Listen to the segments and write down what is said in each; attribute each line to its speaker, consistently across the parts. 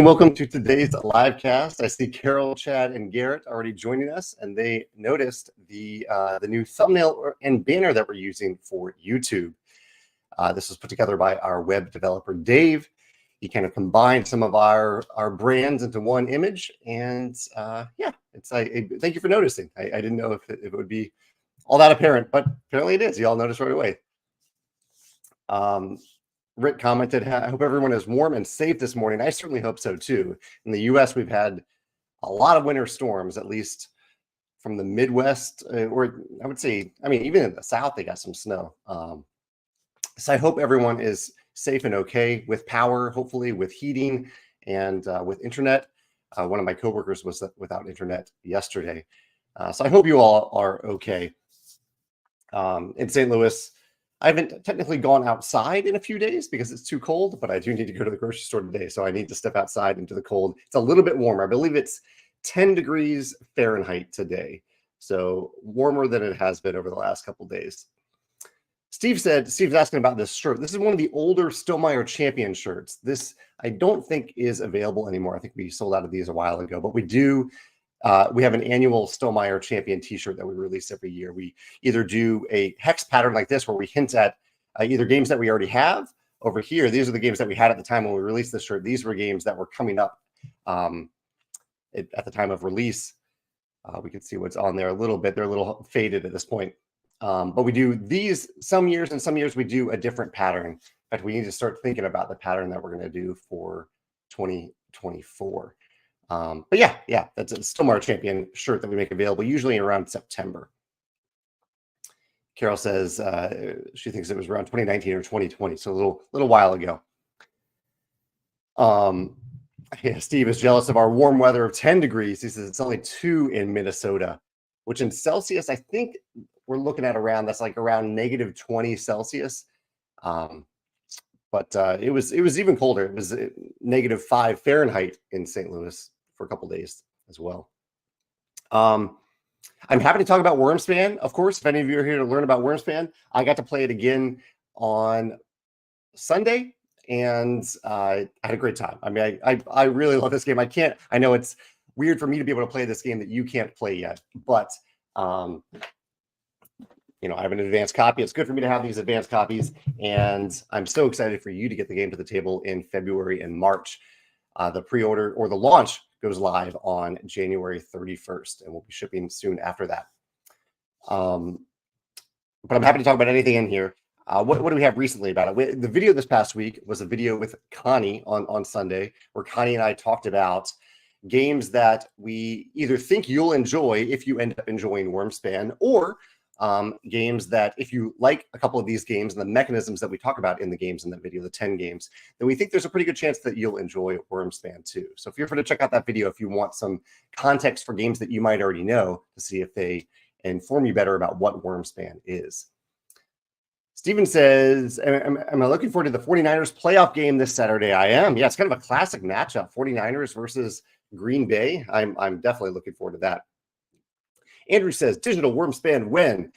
Speaker 1: Welcome to today's live cast. I see Carol, Chad, and Garrett already joining us, and they noticed the new thumbnail and banner that we're using for YouTube. This was put together by our web developer, Dave. He kind of combined some of our brands into one image, and yeah, it's thank you for noticing. I didn't know if it would be all that apparent, but apparently it is. You all noticed right away. Rick commented, I hope everyone is warm and safe this morning. I certainly hope so too. In the US, we've had a lot of winter storms, at least from the Midwest, or I would say, I mean, even in the South, they got some snow. So I hope everyone is safe and okay with power, hopefully with heating and with internet. One of my coworkers was without internet yesterday. So I hope you all are okay. In St. Louis, I haven't technically gone outside in a few days because it's too cold, but I do need to go to the grocery store today. So I need to step outside into the cold. It's a little bit warmer. I believe it's 10 degrees Fahrenheit today. So warmer than it has been over the last couple of days. Steve's asking about this shirt. This is one of the older Stonemaier Champion shirts. This I don't think is available anymore. I think we sold out of these a while ago, but we do. We have an annual Stonemaier Champion t-shirt that we release every year. We either do a hex pattern like this where we hint at either games that we already have over here. These are the games that we had at the time when we released this shirt. These were games that were coming up at the time of release. We can see what's on there a little bit. They're a little faded at this point. But we do these some years, and some years we do a different pattern. In fact, we need to start thinking about the pattern that we're going to do for 2024. But yeah, that's a Stonemaier Champion shirt that we make available usually around September. Carol says she thinks it was around 2019 or 2020, so a little while ago. Yeah, Steve is jealous of our warm weather of 10 degrees. He says it's only 2 in Minnesota, which in Celsius, I think we're looking at that's like around negative 20 Celsius. But it was even colder. It was negative 5 Fahrenheit in St. Louis for a couple days as well. I'm happy to talk about Wormspan, of course. If any of you are here to learn about Wormspan, I got to play it again on Sunday, and I had a great time. I mean, I really love this game. I know it's weird for me to be able to play this game that you can't play yet, but you know, I have an advanced copy. It's good for me to have these advanced copies, and I'm so excited for you to get the game to the table in February and March. The pre-order or the launch goes live on January 31st, and we'll be shipping soon after that. But I'm happy to talk about anything in here. What do we have recently about it? The video this past week was a video with Connie on Sunday, where Connie and I talked about games that we either think you'll enjoy if you end up enjoying Wormspan, or games that if you like a couple of these games and the mechanisms that we talk about in the games in that video, the 10 games, then we think there's a pretty good chance that you'll enjoy Wormspan too. So feel free to check out that video if you want some context for games that you might already know to see if they inform you better about what Wormspan is. Steven says, am I looking forward to the 49ers playoff game this Saturday? I am. Yeah, it's kind of a classic matchup, 49ers versus Green Bay. I'm definitely looking forward to that. Andrew says, digital Wormspan when?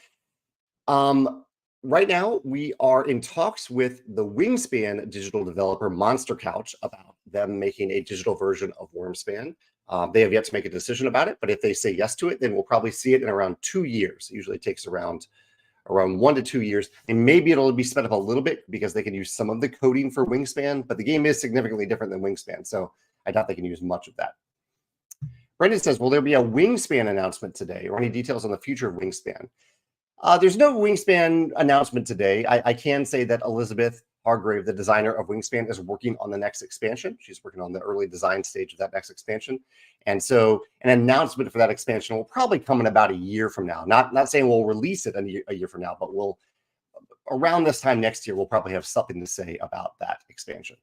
Speaker 1: Right now, we are in talks with the Wyrmspan digital developer Monster Couch about them making a digital version of Wormspan. They have yet to make a decision about it, but if they say yes to it, then we'll probably see it in around 2 years. It usually takes around 1 to 2 years, and maybe it'll be sped up a little bit because they can use some of the coding for Wyrmspan, but the game is significantly different than Wyrmspan, so I doubt they can use much of that. Brendan says, will there be a Wyrmspan announcement today or any details on the future of Wyrmspan? There's no Wyrmspan announcement today. I can say that Elizabeth Hargrave, the designer of Wyrmspan, is working on the next expansion. She's working on the early design stage of that next expansion. And so an announcement for that expansion will probably come in about a year from now. Not saying we'll release it a year from now, but we'll around this time next year, we'll probably have something to say about that expansion.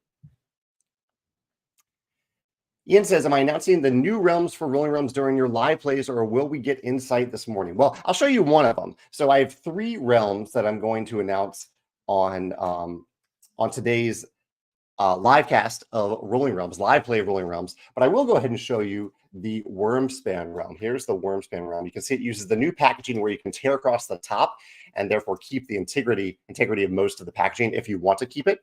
Speaker 1: Ian says, am I announcing the new realms for Rolling Realms during your live plays, or will we get insight this morning? Well, I'll show you one of them. So I have 3 realms that I'm going to announce on today's live cast of Rolling Realms, live play of Rolling Realms. But I will go ahead and show you the Wormspan realm. Here's the Wormspan realm. You can see it uses the new packaging where you can tear across the top and therefore keep the integrity of most of the packaging if you want to keep it.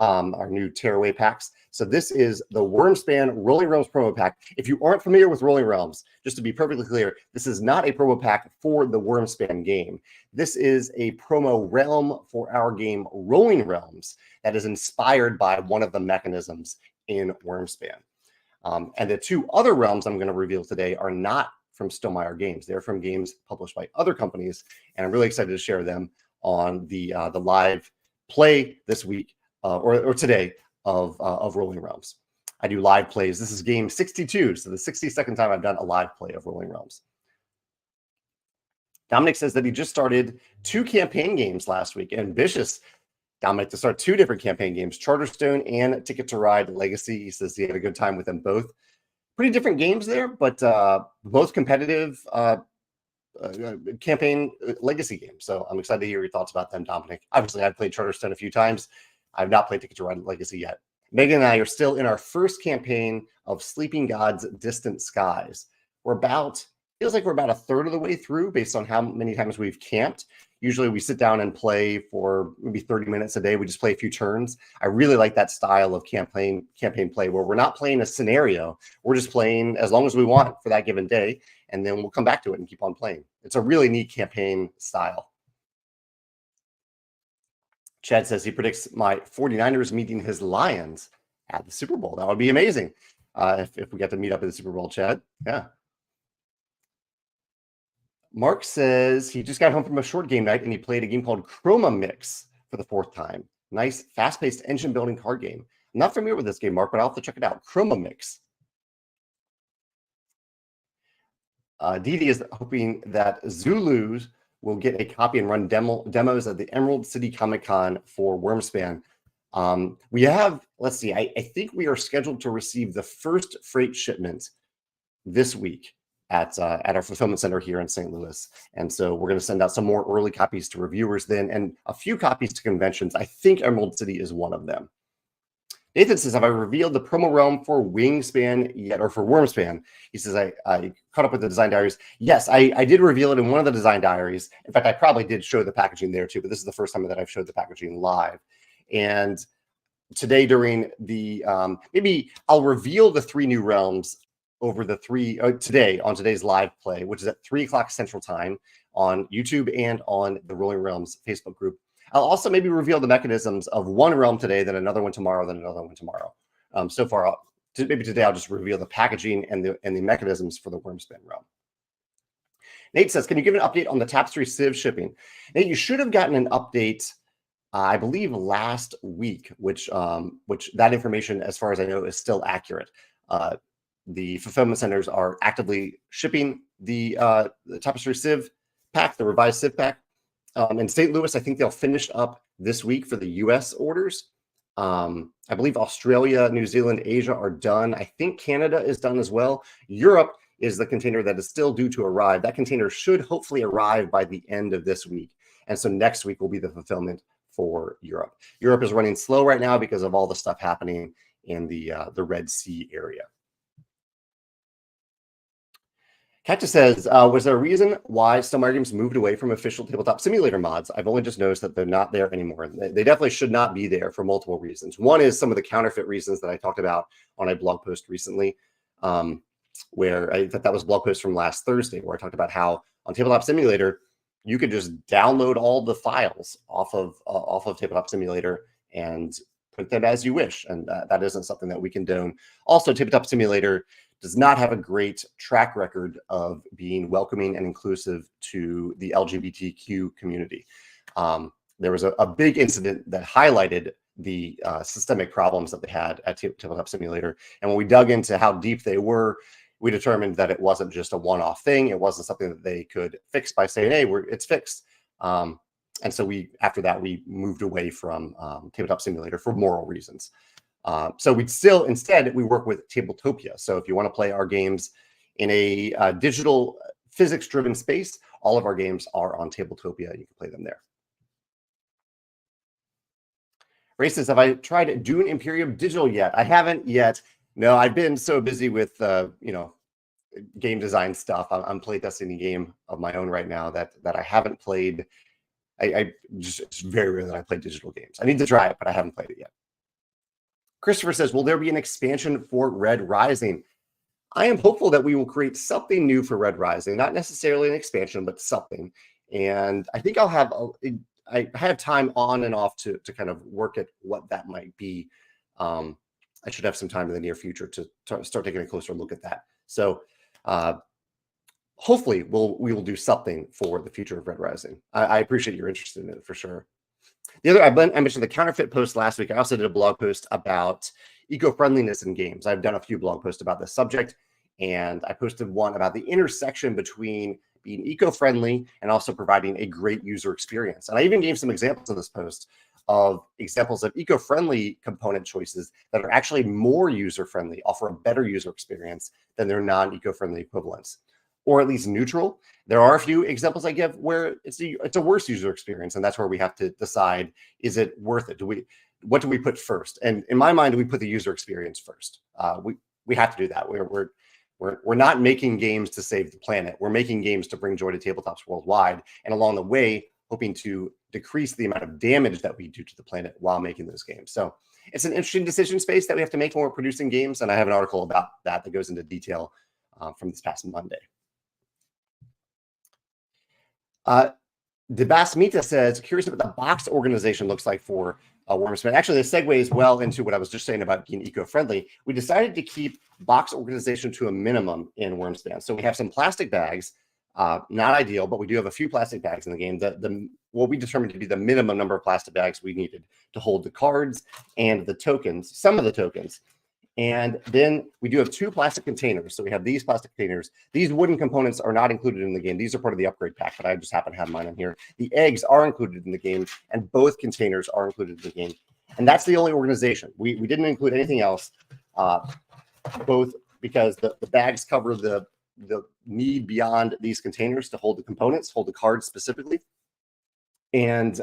Speaker 1: our new tearaway packs. So this is the Wyrmspan Rolling Realms promo pack. If you aren't familiar with Rolling Realms, just to be perfectly clear, this is not a promo pack for the Wyrmspan game. This is a promo realm for our game Rolling Realms that is inspired by one of the mechanisms in Wyrmspan. And the two other realms I'm going to reveal today are not from Stonemaier Games. They're from games published by other companies, and I'm really excited to share them on the live play this week or today of Rolling Realms. I do live plays. This is game 62, so the 62nd time I've done a live play of Rolling Realms. Dominic says that he just started 2 campaign games last week. Ambitious, Dominic, to start 2 different campaign games, Charterstone and Ticket to Ride Legacy. He says he had a good time with them both. Pretty different games there, but both competitive campaign legacy games. So I'm excited to hear your thoughts about them, Dominic. Obviously, I've played Charterstone a few times. I've not played Ticket to Ride Legacy yet. Megan and I are still in our first campaign of Sleeping Gods Distant Skies. Feels like we're about a third of the way through based on how many times we've camped. Usually we sit down and play for maybe 30 minutes a day. We just play a few turns. I really like that style of campaign play where we're not playing a scenario. We're just playing as long as we want for that given day, and then we'll come back to it and keep on playing. It's a really neat campaign style. Chad says he predicts my 49ers meeting his Lions at the Super Bowl. That would be amazing if we get to meet up at the Super Bowl, Chad. Yeah. Mark says he just got home from a short game night and he played a game called Chroma Mix for the 4th time. Nice, fast-paced engine-building card game. I'm not familiar with this game, Mark, but I'll have to check it out. Chroma Mix. Didi is hoping that Zulus will get a copy and run demos at the Emerald City Comic Con for Wormspan. We have, let's see, I think we are scheduled to receive the first freight shipment this week at our fulfillment center here in St. Louis. And so we're going to send out some more early copies to reviewers then, and a few copies to conventions. I think Emerald City is one of them. Nathan says, have I revealed the promo realm for Wingspan yet, or for Wormspan? He says, I caught up with the design diaries. Yes, I did reveal it in one of the design diaries. In fact, I probably did show the packaging there too, but this is the first time that I've showed the packaging live. And today during the, maybe I'll reveal the 3 new realms over the today on today's live play, which is at 3 o'clock Central Time on YouTube and on the Rolling Realms Facebook group. I'll also maybe reveal the mechanisms of one realm today, then another one tomorrow, then another one tomorrow. So far, maybe today I'll just reveal the packaging and the mechanisms for the Wormspan realm. Nate says, can you give an update on the Tapestry Civ shipping? Nate, you should have gotten an update, I believe, last week, which that information, as far as I know, is still accurate. The fulfillment centers are actively shipping the Tapestry Civ pack, the revised Civ pack. In St. Louis, I think they'll finish up this week for the U.S. orders. I believe Australia, New Zealand, Asia are done. I think Canada is done as well. Europe is the container that is still due to arrive. That container should hopefully arrive by the end of this week. And so next week will be the fulfillment for Europe. Europe is running slow right now because of all the stuff happening in the Red Sea area. Cactus says, was there a reason why Stonemaier Games moved away from official tabletop simulator mods? I've only just noticed that they're not there anymore. They definitely should not be there for multiple reasons. One is some of the counterfeit reasons that I talked about on a blog post recently, where I thought that was a blog post from last Thursday, where I talked about how on Tabletop Simulator, you could just download all the files off of Tabletop Simulator and put them as you wish. And that isn't something that we condone. Also, Tabletop Simulator does not have a great track record of being welcoming and inclusive to the LGBTQ community. There was a big incident that highlighted the systemic problems that they had at Tabletop Simulator. And when we dug into how deep they were, we determined that it wasn't just a one-off thing. It wasn't something that they could fix by saying, hey, it's fixed. And so after that, we moved away from Tabletop Simulator for moral reasons. So instead, we work with Tabletopia. So if you want to play our games in a digital physics-driven space, all of our games are on Tabletopia. You can play them there. Ray says, have I tried Dune Imperium Digital yet? I haven't yet. No, I've been so busy with, game design stuff. I'm playtesting a game of my own right now that I haven't played. It's very rare that I play digital games. I need to try it, but I haven't played it yet. Christopher says, will there be an expansion for Red Rising? I am hopeful that we will create something new for Red Rising, not necessarily an expansion, but something. And I think I have time on and off to kind of work at what that might be. I should have some time in the near future to start taking a closer look at that. So hopefully we will do something for the future of Red Rising. I appreciate your interest in it for sure. The other, I mentioned the counterfeit post last week. I also did a blog post about eco-friendliness in games. I've done a few blog posts about this subject, and I posted one about the intersection between being eco-friendly and also providing a great user experience. And I even gave some examples in this post of examples of eco-friendly component choices that are actually more user-friendly, offer a better user experience than their non-eco-friendly equivalents, or at least neutral. There are a few examples I give where it's a worse user experience, and that's where we have to decide, is it worth it? What do we put first? And in my mind, we put the user experience first. We have to do that. We're not making games to save the planet. We're making games to bring joy to tabletops worldwide, and along the way, hoping to decrease the amount of damage that we do to the planet while making those games. So it's an interesting decision space that we have to make when we're producing games, and I have an article about that goes into detail from this past Monday. Debasmita says, curious what the box organization looks like for Wyrmspan. Actually, this segues well into what I was just saying about being eco-friendly. We decided to keep box organization to a minimum in Wyrmspan. So we have some plastic bags, not ideal, but we do have a few plastic bags in the game. What we determined to be the minimum number of plastic bags we needed to hold the cards and the tokens, some of the tokens. And then we do have 2 plastic containers. So we have these plastic containers. These wooden components are not included in the game. These are part of the upgrade pack, but I just happen to have mine in here. The eggs are included in the game, and both containers are included in the game. And that's the only organization. We didn't include anything else, both because the bags cover the need beyond these containers to hold the components, hold the cards specifically. And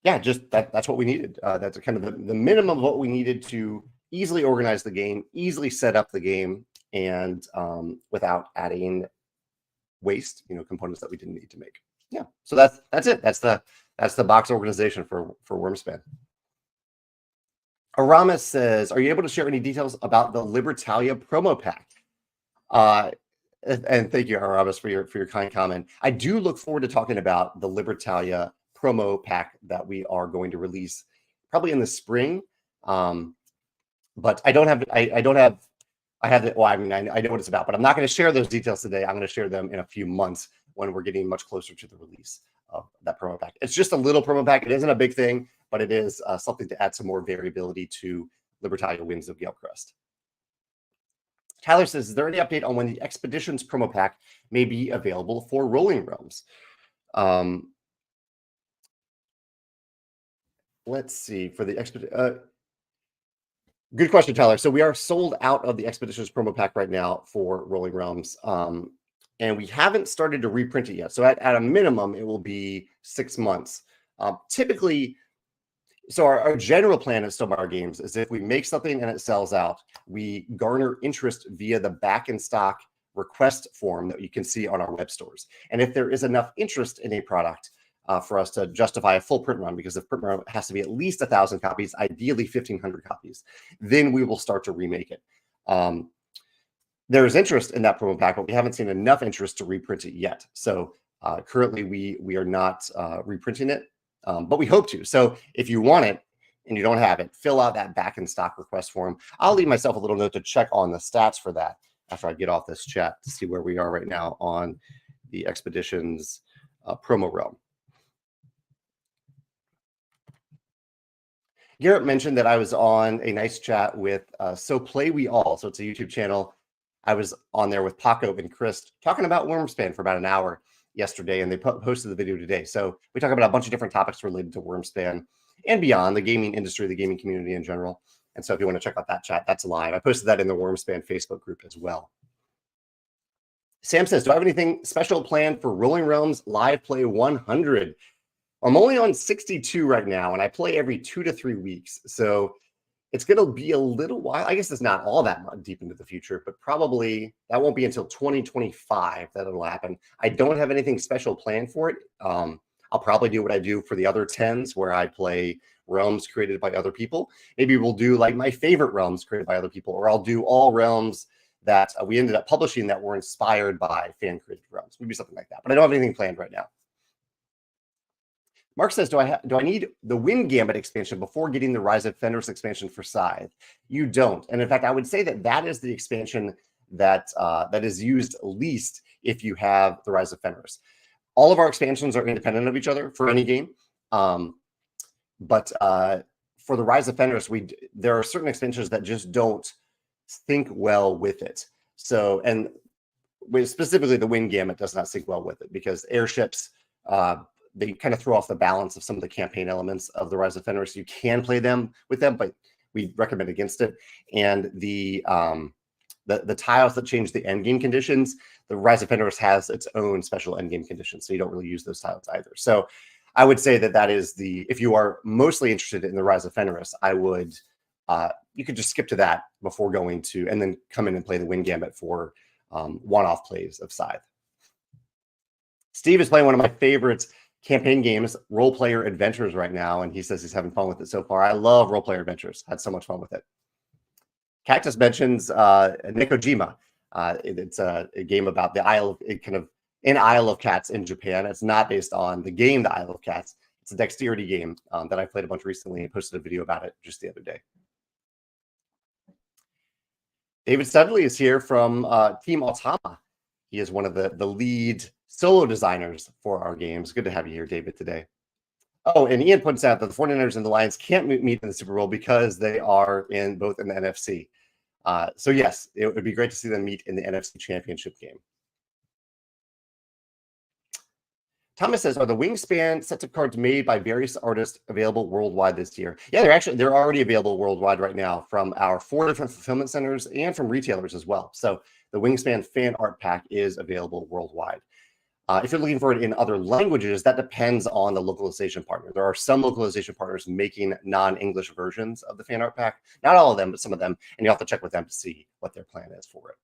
Speaker 1: yeah, just that's what we needed. That's kind of the minimum of what we needed to easily organize the game, easily set up the game, and without adding waste, components that we didn't need to make. Yeah, so that's it. That's the box organization for Wormspan. Aramis says, are you able to share any details about the Libertalia promo pack? And thank you, Aramis, for your kind comment. I do look forward to talking about the Libertalia promo pack that we are going to release probably in the spring. But I don't have, I have it. Well, I mean, I know what it's about, but I'm not going to share those details today. I'm going to share them in a few months when we're getting much closer to the release of that promo pack. It's just a little promo pack. It isn't a big thing, but it is something to add some more variability to Libertalia Winds of Galecrest. Tyler says, is there any update on when the Expeditions promo pack may be available for Rolling Realms? Let's see. For the Expedition... good question, Tyler. So we are sold out of the Expeditions promo pack right now for Rolling Realms. And we haven't started to reprint it yet. So at a minimum, it will be 6 months. Typically, so our general plan at Stonemaier Games is if we make something and it sells out, we garner interest via the back in stock request form that you can see on our web stores. And if there is enough interest in a product for us to justify a full print run, because the print run has to be at least 1,000 copies, ideally 1,500 copies, then we will start to remake it. There is interest in that promo pack, but we haven't seen enough interest to reprint it yet. So currently we are not reprinting it, but we hope to. So if you want it and you don't have it, fill out that back in stock request form. I'll leave myself a little note to check on the stats for that after I get off this chat to see where we are right now on the Expeditions promo realm. Garrett mentioned that I was on a nice chat with So Play We All. So it's a YouTube channel. I was on there with Paco and Chris talking about Wyrmspan for about an hour yesterday, and they posted the video today. So we talk about a bunch of different topics related to Wyrmspan and beyond, the gaming industry, the gaming community in general. And so if you want to check out that chat, that's live. I posted that in the Wyrmspan Facebook group as well. Sam says, do I have anything special planned for Rolling Realms Live Play 100? I'm only on 62 right now, and I play every 2 to 3 weeks. So it's going to be a little while. I guess it's not all that deep into the future, but probably that won't be until 2025 that it'll happen. I don't have anything special planned for it. I'll probably do what I do for the other 10s, where I play realms created by other people. Maybe we'll do like my favorite realms created by other people, or I'll do all realms that we ended up publishing that were inspired by fan created realms. Maybe something like that. But I don't have anything planned right now. Mark says, do I need the Wind Gambit expansion before getting the Rise of Fenris expansion for Scythe? You don't. And in fact, I would say that that is the expansion that that is used least if you have the Rise of Fenris. All of our expansions are independent of each other for any game. But for the Rise of Fenris, there are certain expansions that just don't sync well with it. So, and specifically the Wind Gambit does not sync well with it, because airships, they kind of throw off the balance of some of the campaign elements of the Rise of Fenris. You can play them with them, but we recommend against it. And the tiles that change the endgame conditions, the Rise of Fenris has its own special endgame conditions, so you don't really use those tiles either. So I would say that that is if you are mostly interested in the Rise of Fenris, I would, you could just skip to that before going to, and then come in and play the Wind Gambit for one-off plays of Scythe. Steve is playing one of my favorites campaign games, Role Player Adventures, right now, and he says he's having fun with it so far. I love Role Player Adventures. Had so much fun with it. Cactus mentions Nekojima. It's a game about the Isle of Cats in Japan. It's not based on the game, The Isle of Cats. It's a dexterity game that I played a bunch recently and posted a video about it just the other day. David Studley is here from Team Automa. He is one of the lead solo designers for our games. Good to have you here, David, today. Oh, and Ian points out that the 49ers and the Lions can't meet in the Super Bowl because they are both in the NFC. So yes, it would be great to see them meet in the NFC Championship game. Thomas says, are the Wyrmspan sets of cards made by various artists available worldwide this year? Yeah, they're already available worldwide right now from our 4 different fulfillment centers and from retailers as well. So the Wyrmspan fan art pack is available worldwide. If you're looking for it in other languages, that depends on the localization partner. There are some localization partners making non-English versions of the fan art pack. Not all of them, but some of them. And you have to check with them to see what their plan is for it,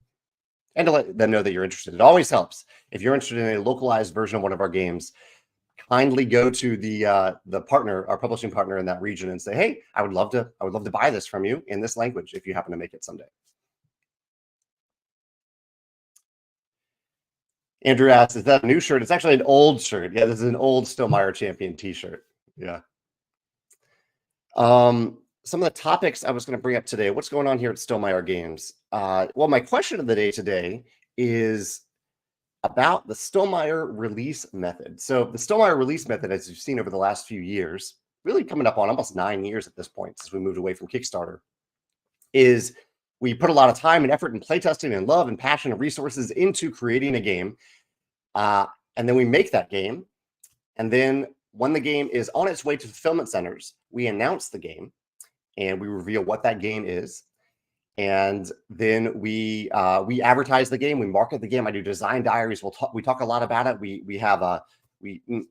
Speaker 1: and to let them know that you're interested. It always helps. If you're interested in a localized version of one of our games, kindly go to the partner, our publishing partner in that region, and say, hey, I would love to buy this from you in this language if you happen to make it someday. Andrew asks, is that a new shirt? It's actually an old shirt. Yeah, this is an old Stonemaier Champion t-shirt. Yeah. Some of the topics I was going to bring up today. What's going on here at Stonemaier Games? Well, my question of the day today is about the Stonemaier release method. So the Stonemaier release method, as you've seen over the last few years, really coming up on almost 9 years at this point since we moved away from Kickstarter, is we put a lot of time and effort and playtesting and love and passion and resources into creating a game. And then we make that game. And then when the game is on its way to fulfillment centers, we announce the game and we reveal what that game is. And then we advertise the game, we market the game. I do design diaries. We talk a lot about it.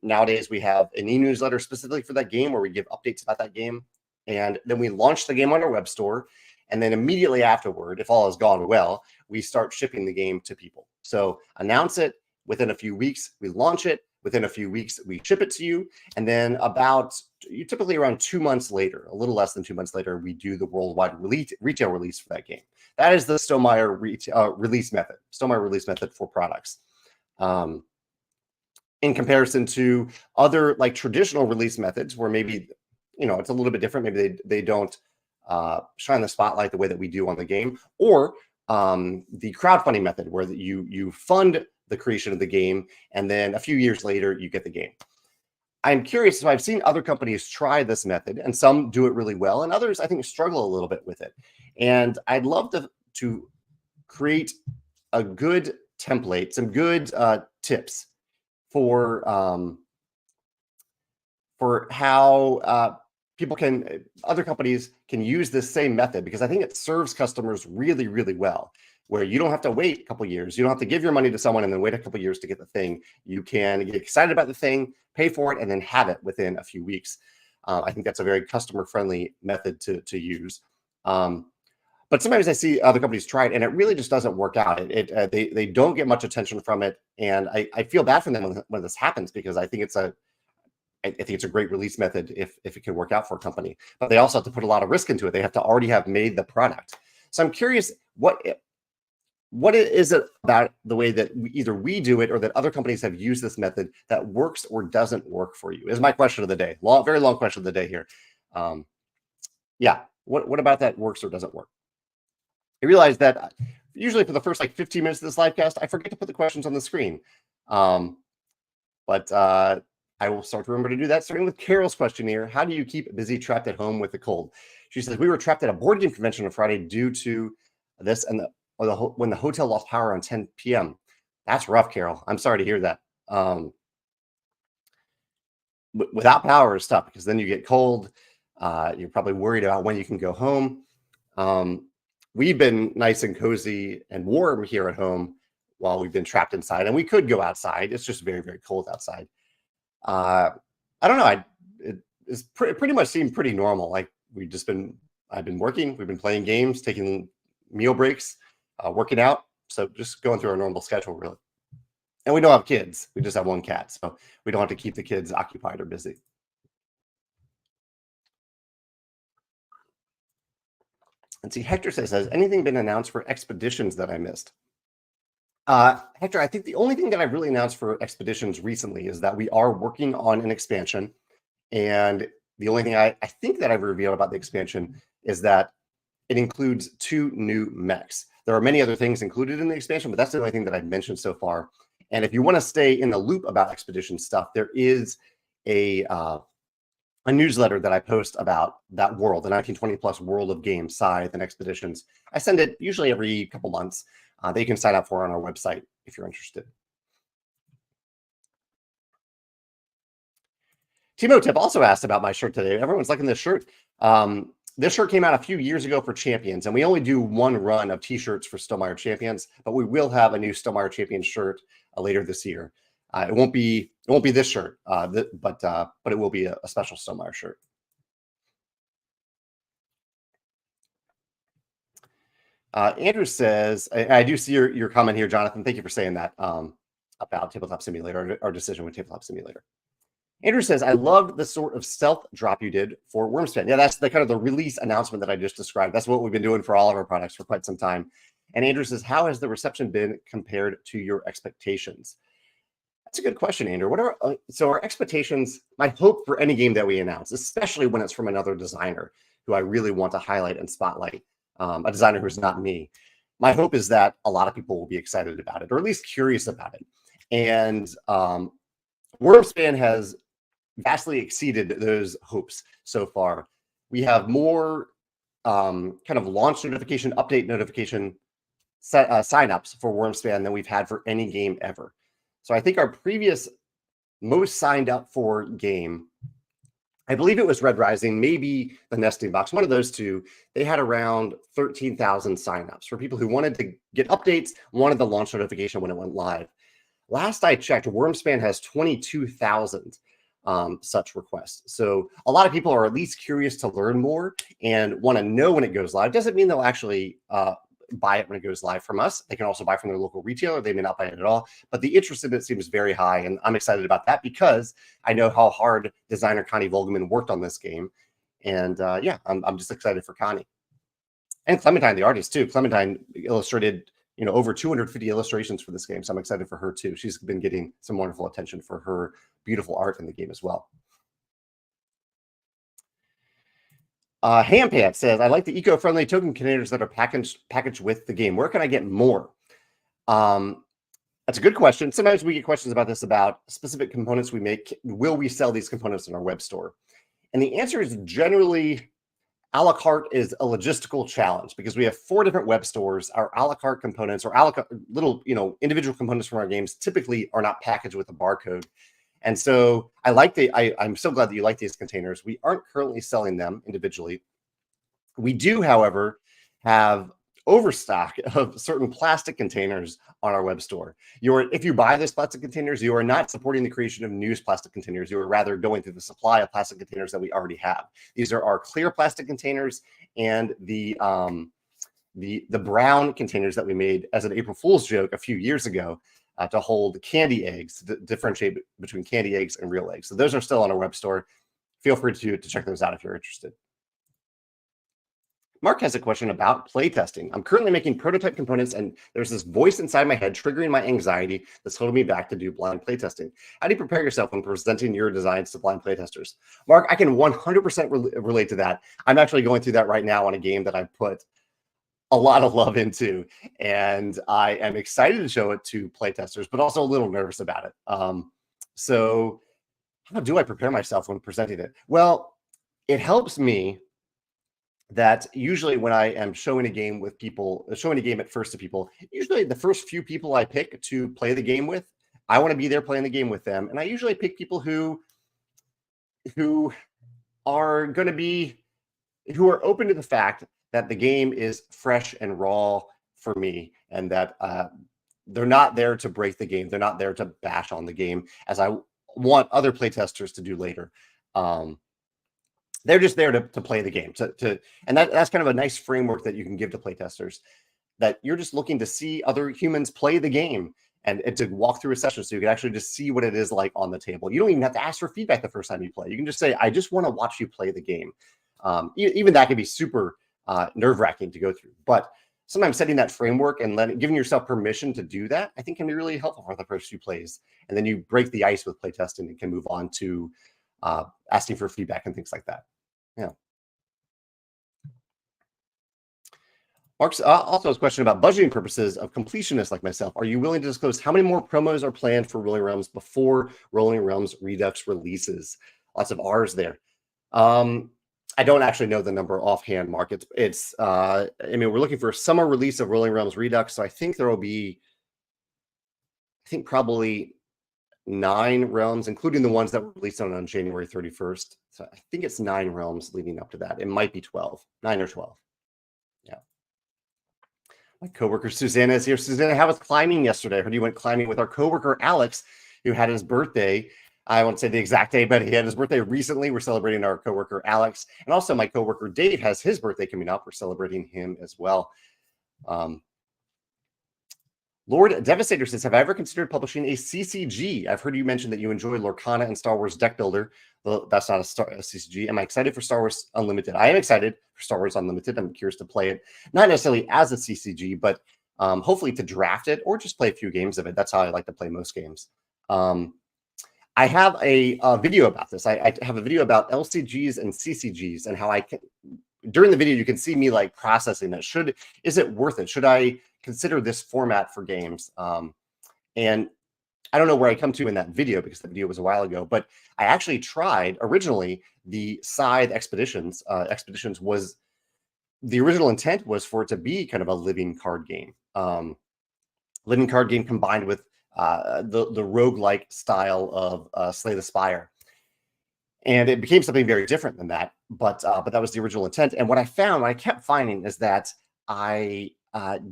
Speaker 1: Nowadays we have an e-newsletter specifically for that game where we give updates about that game. And then we launch the game on our web store. And then immediately afterward, if all has gone well, we start shipping the game to people. So announce it within a few weeks, we launch it. Within a few weeks, we ship it to you. And then typically around 2 months later, a little less than 2 months later, we do the worldwide retail release for that game. That is the Stonemaier release method, Stonemaier release method for products. In comparison to other like traditional release methods where maybe, it's a little bit different. Maybe they don't shine the spotlight the way that we do on the game, or the crowdfunding method where you fund the creation of the game and then a few years later you get the game. I'm curious, so I've seen other companies try this method and some do it really well and others I think struggle a little bit with it. And I'd love to create a good template, some good tips for how other companies can use this same method, because I think it serves customers really, really well, where you don't have to wait a couple of years. You don't have to give your money to someone and then wait a couple of years to get the thing. You can get excited about the thing, pay for it, and then have it within a few weeks. I think that's a very customer-friendly method to use. But sometimes I see other companies try it, and it really just doesn't work out. They don't get much attention from it, and I feel bad for them when this happens, because I think it's I think it's a great release method if it can work out for a company. But they also have to put a lot of risk into it. They have to already have made the product. So I'm curious, what is it about the way that either we do it or that other companies have used this method that works or doesn't work for you? Is my question of the day. Very long question of the day here. Yeah, what about that works or doesn't work? I realize that usually for the first like 15 minutes of this live cast, I forget to put the questions on the screen. But I will start to remember to do that, starting with Carol's question here. How do you keep busy trapped at home with the cold? She says, we were trapped at a board game convention on Friday due to this and when the hotel lost power on 10 p.m. That's rough, Carol. I'm sorry to hear that. Without power is tough because then you get cold. You're probably worried about when you can go home. We've been nice and cozy and warm here at home while we've been trapped inside, and we could go outside. It's just very, very cold outside. I don't know. It's pretty much seemed pretty normal. Like I've been working. We've been playing games, taking meal breaks, working out. So just going through our normal schedule, really. And we don't have kids. We just have one cat, so we don't have to keep the kids occupied or busy. Let's see. Hector says, has anything been announced for expeditions that I missed? Hector, I think the only thing that I've really announced for expeditions recently is that we are working on an expansion. And the only thing I think that I've revealed about the expansion is that it includes 2 new mechs. There are many other things included in the expansion, but that's the only thing that I've mentioned so far. And if you want to stay in the loop about expedition stuff, there is a newsletter that I post about that world, the 1920 plus world of games, Scythe and expeditions. I send it usually every couple months. That you can sign up for on our website if you're interested. Timo Tip also asked about my shirt today. Everyone's liking this shirt. This shirt came out a few years ago for Champions, and we only do one run of t-shirts for Stonemaier Champions, but we will have a new Stonemaier Champions shirt later this year. It won't be this shirt, but it will be a special Stonemaier shirt. Andrew says, I do see your comment here, Jonathan. Thank you for saying that about Tabletop Simulator, our decision with Tabletop Simulator. Andrew says, I loved the sort of stealth drop you did for Wyrmspan. Yeah, that's the kind of the release announcement that I just described. That's what we've been doing for all of our products for quite some time. And Andrew says, how has the reception been compared to your expectations? That's a good question, Andrew. So our expectations, my hope for any game that we announce, especially when it's from another designer who I really want to highlight and spotlight, a designer who's not me. My hope is that a lot of people will be excited about it, or at least curious about it. And Wormspan has vastly exceeded those hopes so far. We have more kind of launch notification, update notification signups for Wyrmspan than we've had for any game ever. So I think our previous most signed up for game, I believe it was Red Rising, maybe the Nesting Box, one of those two, they had around 13,000 signups for people who wanted to get updates, wanted the launch notification when it went live. Last I checked, Wyrmspan has 22,000 such requests. So a lot of people are at least curious to learn more and want to know when it goes live. Doesn't mean they'll actually buy it when it goes live from us. They can also buy from their local retailer. They may not buy it at all, but the interest in it seems very high. And I'm excited about that because I know how hard designer Connie Volgeman worked on this game. And yeah, I'm just excited for Connie. And Clementine, the artist too. Clementine illustrated, over 250 illustrations for this game. So I'm excited for her too. She's been getting some wonderful attention for her beautiful art in the game as well. Hampant says, I like the eco-friendly token containers that are packaged with the game. Where can I get more? That's a good question. Sometimes we get questions about this, about specific components we make. Will we sell these components in our web store? And the answer is generally a la carte is a logistical challenge because we have 4 different web stores. Our a la carte components or little, individual components from our games typically are not packaged with a barcode. And so I'm so glad that you like these containers. We aren't currently selling them individually. We do, however, have overstock of certain plastic containers on our web store. If you buy those plastic containers, you are not supporting the creation of new plastic containers. You are rather going through the supply of plastic containers that we already have. These are our clear plastic containers and the brown containers that we made as an April Fool's joke a few years ago. to hold candy eggs, to differentiate between candy eggs and real eggs. So those are still on our web store. Feel free to check those out if you're interested. Mark has a question about playtesting. I'm currently making prototype components, and there's this voice inside my head triggering my anxiety that's holding me back to do blind playtesting. How do you prepare yourself when presenting your designs to blind playtesters? Mark, I can 100% relate to that. I'm actually going through that right now on a game that I put a lot of love into, and I am excited to show it to playtesters, but also a little nervous about it. So how do I prepare myself when presenting it? Well, it helps me that usually when I am showing a game with people, showing a game at first to people, usually the first few people I pick to play the game with, I want to be there playing the game with them. And I usually pick people who are going to be, who are open to the fact that the game is fresh and raw for me, and that they're not there to break the game. They're not there to bash on the game as I want other playtesters to do later. They're just there to play the game. And that's kind of a nice framework that you can give to playtesters, that you're just looking to see other humans play the game and to walk through a session so you can actually just see what it is like on the table. You don't even have to ask for feedback the first time you play. You can just say, I just want to watch you play the game. Even that can be super nerve-wracking to go through. But sometimes setting that framework and giving yourself permission to do that, I think can be really helpful for the first few plays. And then you break the ice with playtesting and can move on to asking for feedback and things like that. Yeah. Mark's also has a question about budgeting purposes of completionists like myself. Are you willing to disclose how many more promos are planned for Rolling Realms before Rolling Realms Redux releases? Lots of R's there. I don't actually know the number offhand, Mark. I mean, we're looking for a summer release of Rolling Realms Redux, so I think there will be, probably 9 realms, including the ones that were released on January 31st. So I think it's 9 realms leading up to that. It might be 12, 9 or 12. Yeah. My coworker Susanna is here. Susanna, how was climbing yesterday? I heard you went climbing with our coworker Alex, who had his birthday. I won't say the exact day, but he had his birthday recently. We're celebrating our coworker Alex, and also my coworker Dave has his birthday coming up. We're celebrating him as well. Lord Devastator says, have I ever considered publishing a CCG? I've heard you mention that you enjoy Lorcana and Star Wars Deck Builder. Well, that's not a CCG. Am I excited for Star Wars Unlimited? I am excited for Star Wars Unlimited. I'm curious to play it, not necessarily as a CCG, but hopefully to draft it or just play a few games of it. That's how I like to play most games. I have a video about this. I have a video about LCGs and CCGs and how I can, during the video, you can see me like processing that. Is it worth it? Should I consider this format for games? And I don't know where I come to in that video because the video was a while ago, but I actually tried originally the Scythe Expeditions. Expeditions was, the original intent was for it to be kind of a living card game. Living card game combined with the roguelike style of Slay the Spire. And it became something very different than that, but that was the original intent. And what I kept finding is that I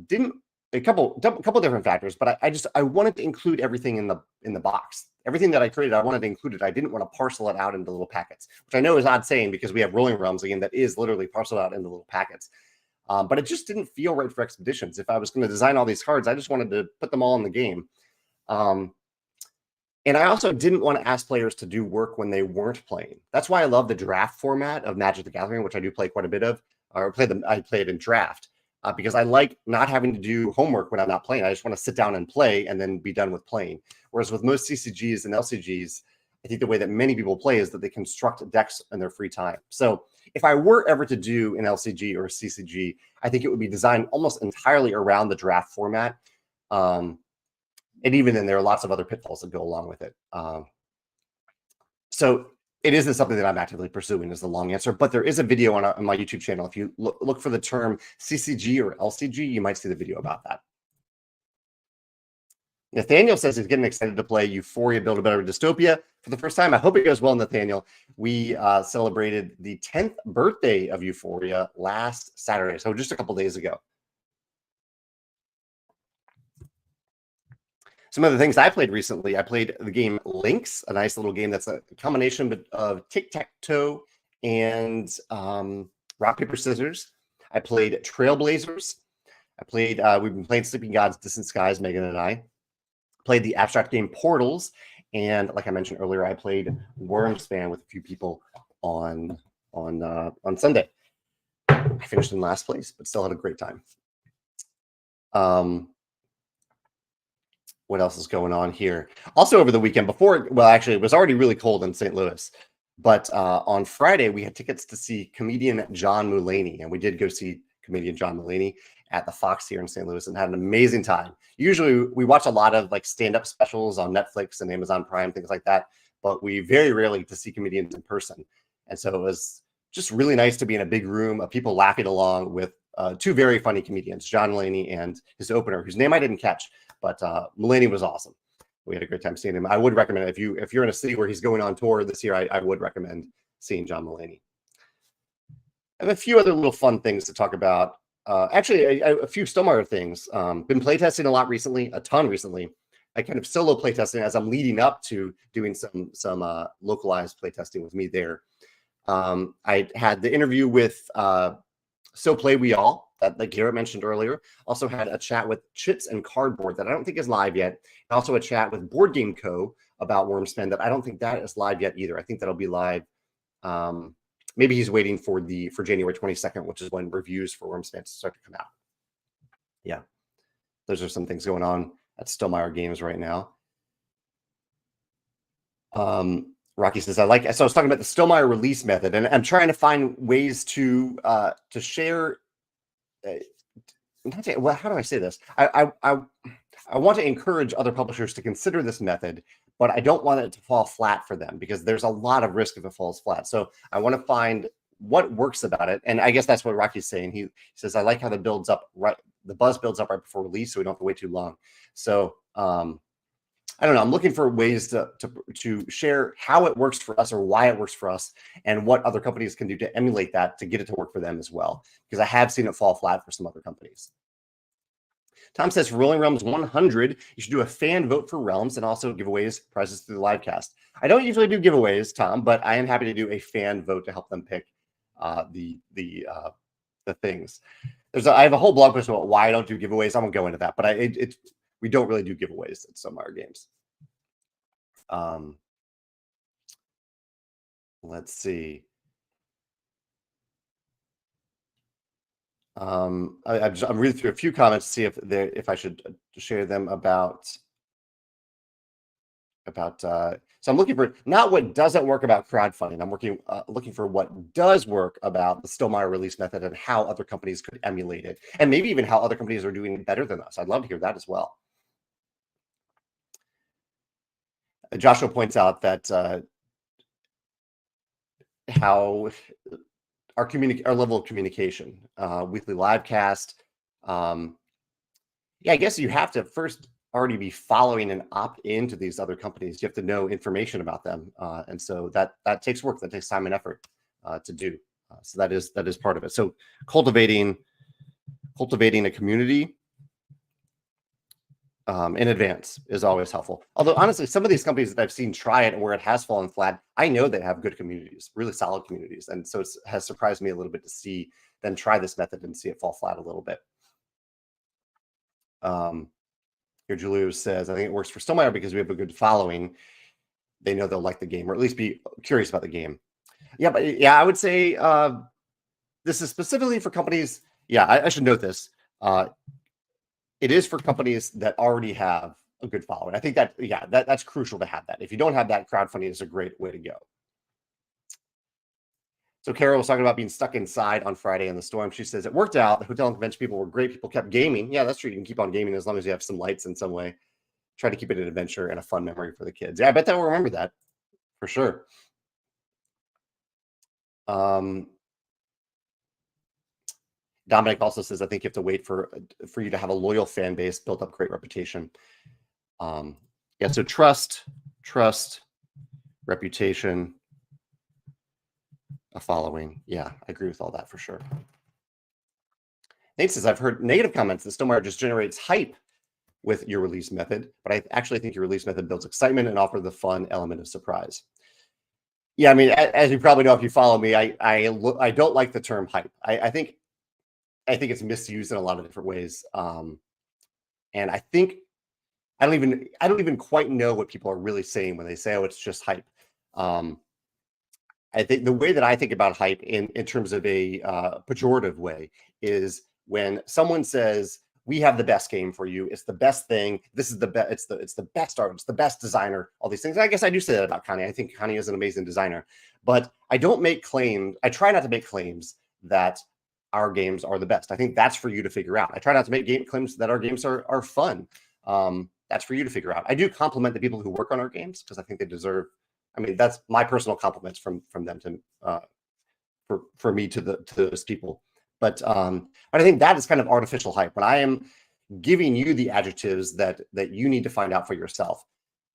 Speaker 1: didn't, a couple different factors, but I wanted to include everything in the box. Everything that I created, I wanted to include it. I didn't want to parcel it out into little packets, which I know is odd saying because we have Rolling Realms, again, that is literally parceled out into little packets. But it just didn't feel right for Expeditions. If I was going to design all these cards, I just wanted to put them all in the game. And I also didn't want to ask players to do work when they weren't playing. That's why I love the draft format of Magic the Gathering, which I do play quite a bit of, I play it in draft, because I like not having to do homework when I'm not playing. I just want to sit down and play and then be done with playing. Whereas with most CCGs and LCGs, I think the way that many people play is that they construct decks in their free time. So if I were ever to do an LCG or a CCG, I think it would be designed almost entirely around the draft format. And even then, there are lots of other pitfalls that go along with it. So it isn't something that I'm actively pursuing is the long answer, but there is a video on my YouTube channel. If you look for the term CCG or LCG, you might see the video about that. Nathaniel says he's getting excited to play Euphoria Build a Better Dystopia for the first time. I hope it goes well, Nathaniel. We celebrated the 10th birthday of Euphoria last Saturday, so just a couple days ago. Some of the things I played recently, I played the game Lynx, a nice little game that's a combination of tic-tac-toe and rock, paper, scissors. I played Trailblazers. We've been playing Sleeping Gods, Distant Skies, Megan and I. played the abstract game Portals, and like I mentioned earlier, I played Wyrmspan with a few people on Sunday. I finished in last place, but still had a great time. What else is going on here? Also over the weekend actually, it was already really cold in St. Louis, but on Friday we had tickets to see comedian John Mulaney, and we did go see comedian John Mulaney at the Fox here in St. Louis and had an amazing time. Usually we watch a lot of like stand-up specials on Netflix and Amazon Prime, things like that, but we very rarely get to see comedians in person. And so it was just really nice to be in a big room of people laughing along with two very funny comedians, John Mulaney and his opener, whose name I didn't catch, but Mulaney was awesome. We had a great time seeing him. I would recommend it. If you're in a city where he's going on tour this year, I would recommend seeing John Mulaney. I have a few other little fun things to talk about. Actually, a few Stonemaier things. Been playtesting a lot recently, a ton recently. I kind of solo playtesting as I'm leading up to doing some localized playtesting with me there. I had the interview with So Play We All that Garrett mentioned earlier. Also had a chat with Chits and Cardboard that I don't think is live yet. And also a chat with Board Game Co. about Wormspan that I don't think that is live yet either. I think that'll be live. Maybe he's waiting for January 22nd, which is when reviews for Wormspan start to come out. Yeah, those are some things going on at Stonemaier Games right now. Rocky says, so I was talking about the Stonemaier release method, and I'm trying to find ways to share. How do I say this? I want to encourage other publishers to consider this method, but I don't want it to fall flat for them because there's a lot of risk if it falls flat. So I want to find what works about it, and I guess that's what Rocky's saying. He says, I like how the buzz builds up right before release, so we don't have to wait too long. So I don't know. I'm looking for ways to share how it works for us or why it works for us and what other companies can do to emulate that to get it to work for them as well. Because I have seen it fall flat for some other companies. Tom says for Rolling Realms 100, you should do a fan vote for Realms and also giveaways, prizes through the livecast. I don't usually do giveaways, Tom, but I am happy to do a fan vote to help them pick the things. I have a whole blog post about why I don't do giveaways. I won't go into that, but we don't really do giveaways at Stonemaier Games. Let's see. I'm reading through a few comments to see if I should share them about. So I'm looking for not what doesn't work about crowdfunding. I'm looking for what does work about the Stonemaier release method and how other companies could emulate it, and maybe even how other companies are doing better than us. I'd love to hear that as well. Joshua points out that how our level of communication, weekly live cast. Yeah, I guess you have to first already be following and opt into these other companies. You have to know information about them, and so that takes work. That takes time and effort to do. So that is part of it. So cultivating a community in advance is always helpful. Although honestly, some of these companies that I've seen try it and where it has fallen flat, I know they have good communities, really solid communities, and so it has surprised me a little bit to see them try this method and see it fall flat a little bit. Here, Julius says, I think it works for Stonemaier because we have a good following. They know they'll like the game, or at least be curious about the game. Yeah, but yeah, I would say this is specifically for companies. Yeah, I should note this. It is for companies that already have a good following. I think that's crucial to have that. If you don't have that, crowdfunding is a great way to go. So Carol was talking about being stuck inside on Friday in the storm. She says it worked out. The hotel and convention people were great. People kept gaming. Yeah, that's true. You can keep on gaming as long as you have some lights in some way. Try to keep it an adventure and a fun memory for the kids. Yeah, I bet they'll remember that for sure. Dominic also says, I think you have to wait for you to have a loyal fan base, build up great reputation. Yeah, so trust, reputation, a following. Yeah, I agree with all that for sure. Nate says, I've heard negative comments that Stonemaier just generates hype with your release method, but I actually think your release method builds excitement and offers the fun element of surprise. Yeah, I mean, as you probably know, if you follow me, I don't like the term hype. I think it's misused in a lot of different ways. And I think I don't even quite know what people are really saying when they say, oh, it's just hype. I think the way that I think about hype in terms of a pejorative way is when someone says, we have the best game for you. It's the best thing. This is the best. It's the best art. It's the best designer. All these things. And I guess I do say that about Kanye. I think Kanye is an amazing designer, but I don't make claims. I try not to make claims that our games are the best. I think that's for you to figure out. I try not to make claims that our games are fun. That's for you to figure out. I do compliment the people who work on our games because I think they deserve. I mean, that's my personal compliments from them to for me to those people. But I think that is kind of artificial hype when I am giving you the adjectives that you need to find out for yourself.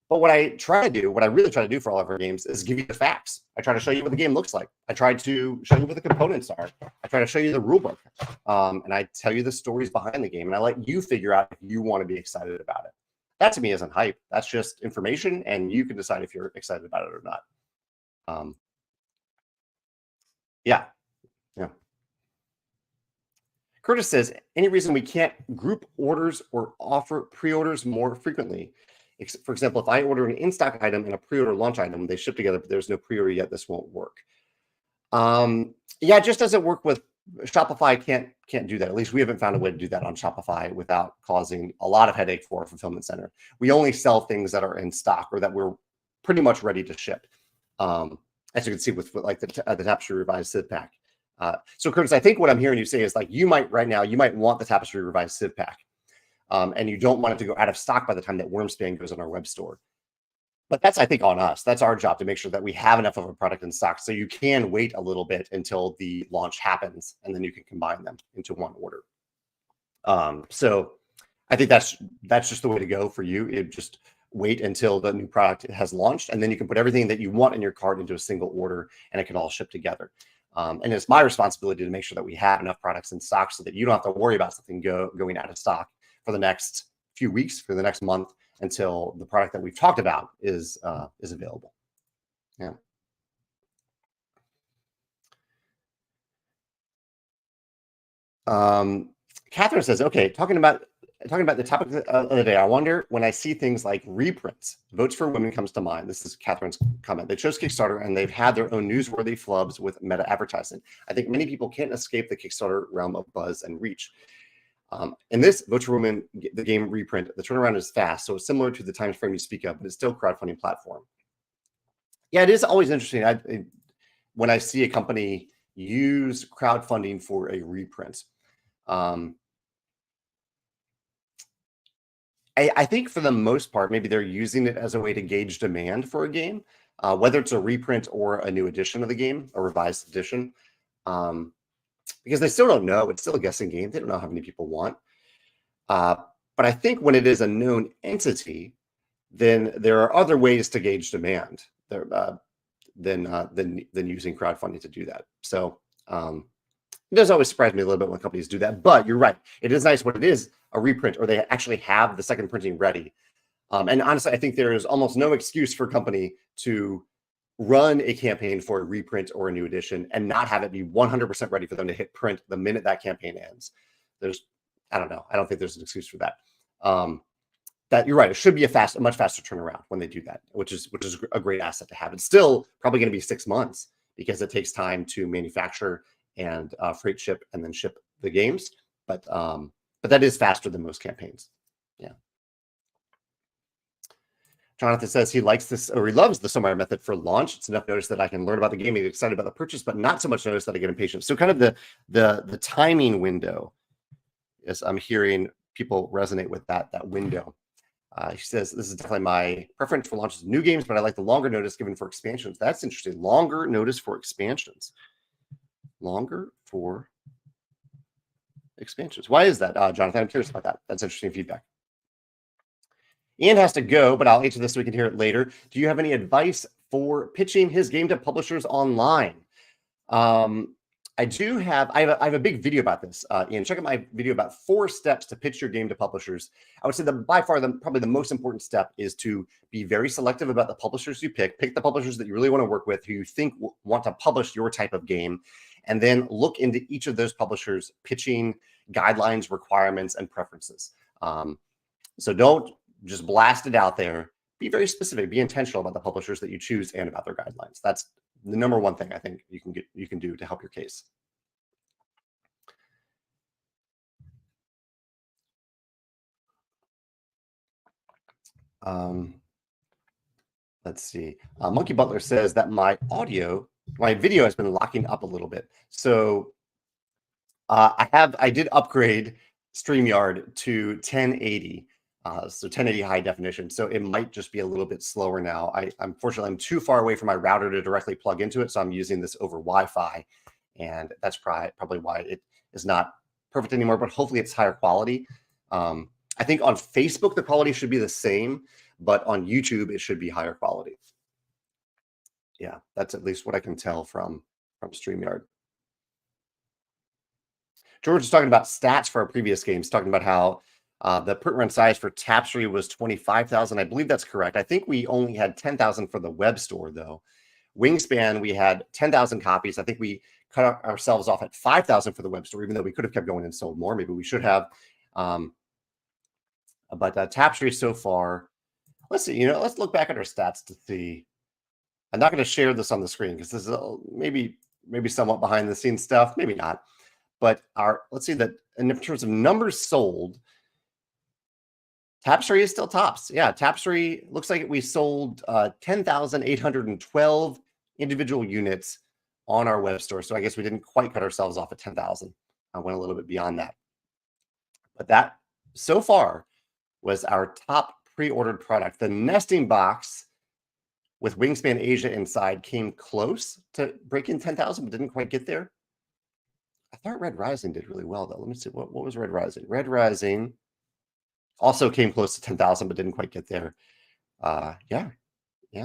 Speaker 1: But what I really try to do for all of our games is give you the facts. I try to show you what the game looks like. I try to show you what the components are. I try to show you the rule book. And I tell you the stories behind the game. And I let you figure out if you want to be excited about it. That to me isn't hype. That's just information. And you can decide if you're excited about it or not. Yeah. Curtis says, any reason we can't group orders or offer pre-orders more frequently? For example, if I order an in-stock item and a pre-order launch item, they ship together, but there's no pre-order yet, this won't work. Yeah, it just doesn't work with Shopify. Can't do that. At least we haven't found a way to do that on Shopify without causing a lot of headache for our fulfillment center. We only sell things that are in stock or that we're pretty much ready to ship. As you can see with like the Tapestry Revised Scythe pack. So Curtis, I think what I'm hearing you say is like you might want the Tapestry Revised Scythe pack, and you don't want it to go out of stock by the time that Wyrmspan goes on our web store. But that's, I think, on us. That's our job to make sure that we have enough of a product in stock so you can wait a little bit until the launch happens, and then you can combine them into one order. So I think that's just the way to go for you. It just wait until the new product has launched, and then you can put everything that you want in your cart into a single order, and it can all ship together. And it's my responsibility to make sure that we have enough products in stock so that you don't have to worry about something going out of stock for the next few weeks, for the next month, until the product that we've talked about is available. Yeah. Catherine says, okay, talking about the topic of the day, I wonder when I see things like reprints, Votes for Women comes to mind. This is Catherine's comment. They chose Kickstarter and they've had their own newsworthy flubs with meta advertising. I think many people can't escape the Kickstarter realm of buzz and reach. In this Votes for Women, the game reprint, the turnaround is fast, so it's similar to the time frame you speak of, but it's still a crowdfunding platform. Yeah, it is always interesting when I see a company use crowdfunding for a reprint. I think for the most part, maybe they're using it as a way to gauge demand for a game, whether it's a reprint or a new edition of the game, a revised edition, because they still don't know. It's still a guessing game. They don't know how many people want. But I think when it is a known entity, then there are other ways to gauge demand than using crowdfunding to do that. So it does always surprise me a little bit when companies do that. But you're right. It is nice when it is a reprint or they actually have the second printing ready. And honestly, I think there is almost no excuse for a company to run a campaign for a reprint or a new edition and not have it be 100% ready for them to hit print the minute that campaign ends. I don't know. I don't think there's an excuse for that. That you're right. It should be a much faster turnaround when they do that, which is a great asset to have. It's still probably going to be 6 months because it takes time to manufacture and freight ship and then ship the games. But that is faster than most campaigns. Yeah. Jonathan says he likes this, or he loves the Stonemaier method for launch. It's enough notice that I can learn about the game and get excited about the purchase, but not so much notice that I get impatient. So kind of the timing window is, I'm hearing people resonate with that window. He says, this is definitely my preference for launches of new games, but I like the longer notice given for expansions. That's interesting. Longer notice for expansions. Longer for expansions. Why is that, Jonathan? I'm curious about that. That's interesting feedback. Ian has to go, but I'll answer this so we can hear it later. Do you have any advice for pitching his game to publishers online? I have a big video about this. Ian, check out my video about 4 steps to pitch your game to publishers. I would say that by far, probably the most important step is to be very selective about the publishers you pick. Pick the publishers that you really want to work with, who you think want to publish your type of game, and then look into each of those publishers' pitching guidelines, requirements, and preferences. So don't just blast it out there. Be very specific. Be intentional about the publishers that you choose and about their guidelines. That's the number one thing I think you can do to help your case. Let's see. Monkey Butler says that my video has been locking up a little bit. So I did upgrade StreamYard to 1080. So 1080 high definition. So it might just be a little bit slower now. Unfortunately, I'm too far away from my router to directly plug into it. So I'm using this over Wi-Fi. And that's probably why it is not perfect anymore, but hopefully it's higher quality. I think on Facebook, the quality should be the same, but on YouTube, it should be higher quality. Yeah, that's at least what I can tell from StreamYard. George was talking about stats for our previous games, talking about how the print run size for Tapestry was 25,000. I believe that's correct. I think we only had 10,000 for the web store, though. Wyrmspan, we had 10,000 copies. I think we cut ourselves off at 5,000 for the web store, even though we could have kept going and sold more. Maybe we should have. But Tapestry so far, let's see. Let's look back at our stats to see. I'm not going to share this on the screen because this is maybe somewhat behind the scenes stuff. Maybe not. But let's see that in terms of numbers sold, Tapestry is still tops. Yeah, Tapestry looks like we sold 10,812 individual units on our web store. So I guess we didn't quite cut ourselves off at 10,000. I went a little bit beyond that. But that so far was our top pre-ordered product. The nesting box with Wyrmspan Asia inside came close to breaking 10,000, but didn't quite get there. I thought Red Rising did really well, though. Let me see. What was Red Rising? Red Rising also came close to 10,000, but didn't quite get there. Yeah.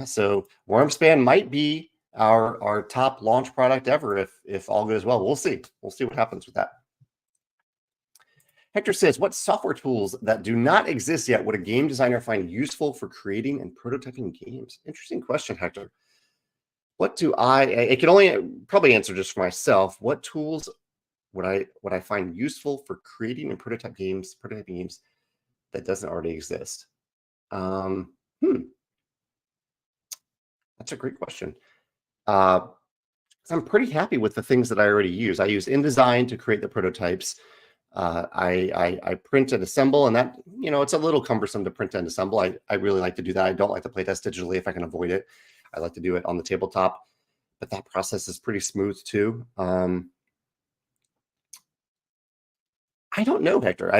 Speaker 1: So Wormspan might be our top launch product ever if all goes well. We'll see. We'll see what happens with that. Hector says, what software tools that do not exist yet would a game designer find useful for creating and prototyping games? Interesting question, Hector. What do I can only probably answer just for myself. What tools would I find useful for creating and prototyping games that doesn't already exist? That's a great question. I'm pretty happy with the things that I already use. I use InDesign to create the prototypes. I print and assemble, and that, it's a little cumbersome to print and assemble. I really like to do that. I don't like to playtest digitally if I can avoid it. I like to do it on the tabletop, but that process is pretty smooth too. I don't know, Hector.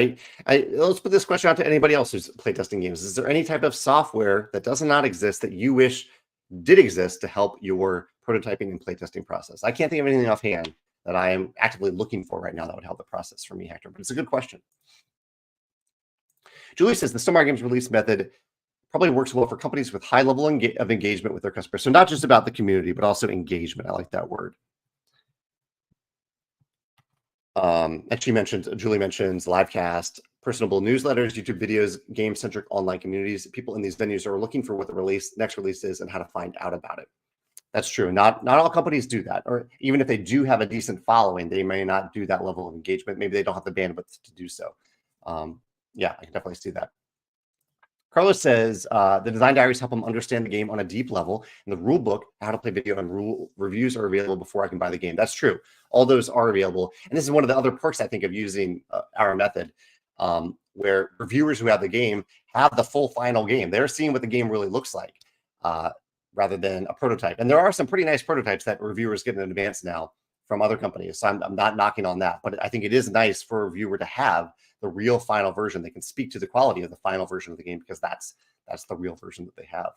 Speaker 1: Let's put this question out to anybody else who's playtesting games. Is there any type of software that does not exist that you wish did exist to help your prototyping and playtesting process? I can't think of anything offhand that I am actively looking for right now that would help the process for me, Hector, but it's a good question. Julie says the Stonemaier Games release method probably works well for companies with high level of engagement with their customers. So not just about the community, but also engagement. I like that word. And Julie mentions Livecast, personable newsletters, YouTube videos, game-centric online communities. People in these venues are looking for what the next release is and how to find out about it. That's true. Not all companies do that, or even if they do have a decent following, they may not do that level of engagement. Maybe they don't have the bandwidth to do so. Yeah, I can definitely see that. Carlos says the design diaries help them understand the game on a deep level, and the rule book, how to play video, and rule reviews are available before I can buy the game. That's true. All those are available, and this is one of the other perks I think of using our method, where reviewers who have the game have the full final game. They're seeing what the game really looks like, rather than a prototype. And there are some pretty nice prototypes that reviewers get in advance now from other companies. So I'm not knocking on that, but I think it is nice for a reviewer to have the real final version. They can speak to the quality of the final version of the game because that's the real version that they have.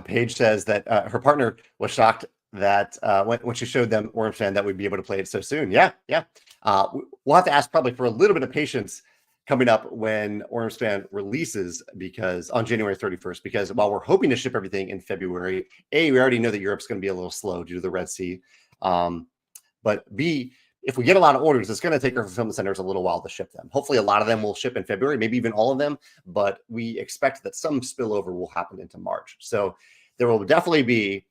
Speaker 1: Paige says that her partner was shocked that when she showed them Wormspan that we'd be able to play it so soon. Yeah. We'll have to ask probably for a little bit of patience coming up when Wormspan releases, because on January 31st, because while we're hoping to ship everything in February, A, we already know that Europe's going to be a little slow due to the Red Sea. But B, if we get a lot of orders, it's going to take our fulfillment centers a little while to ship them. Hopefully a lot of them will ship in February, maybe even all of them, but we expect that some spillover will happen into March. So there will definitely be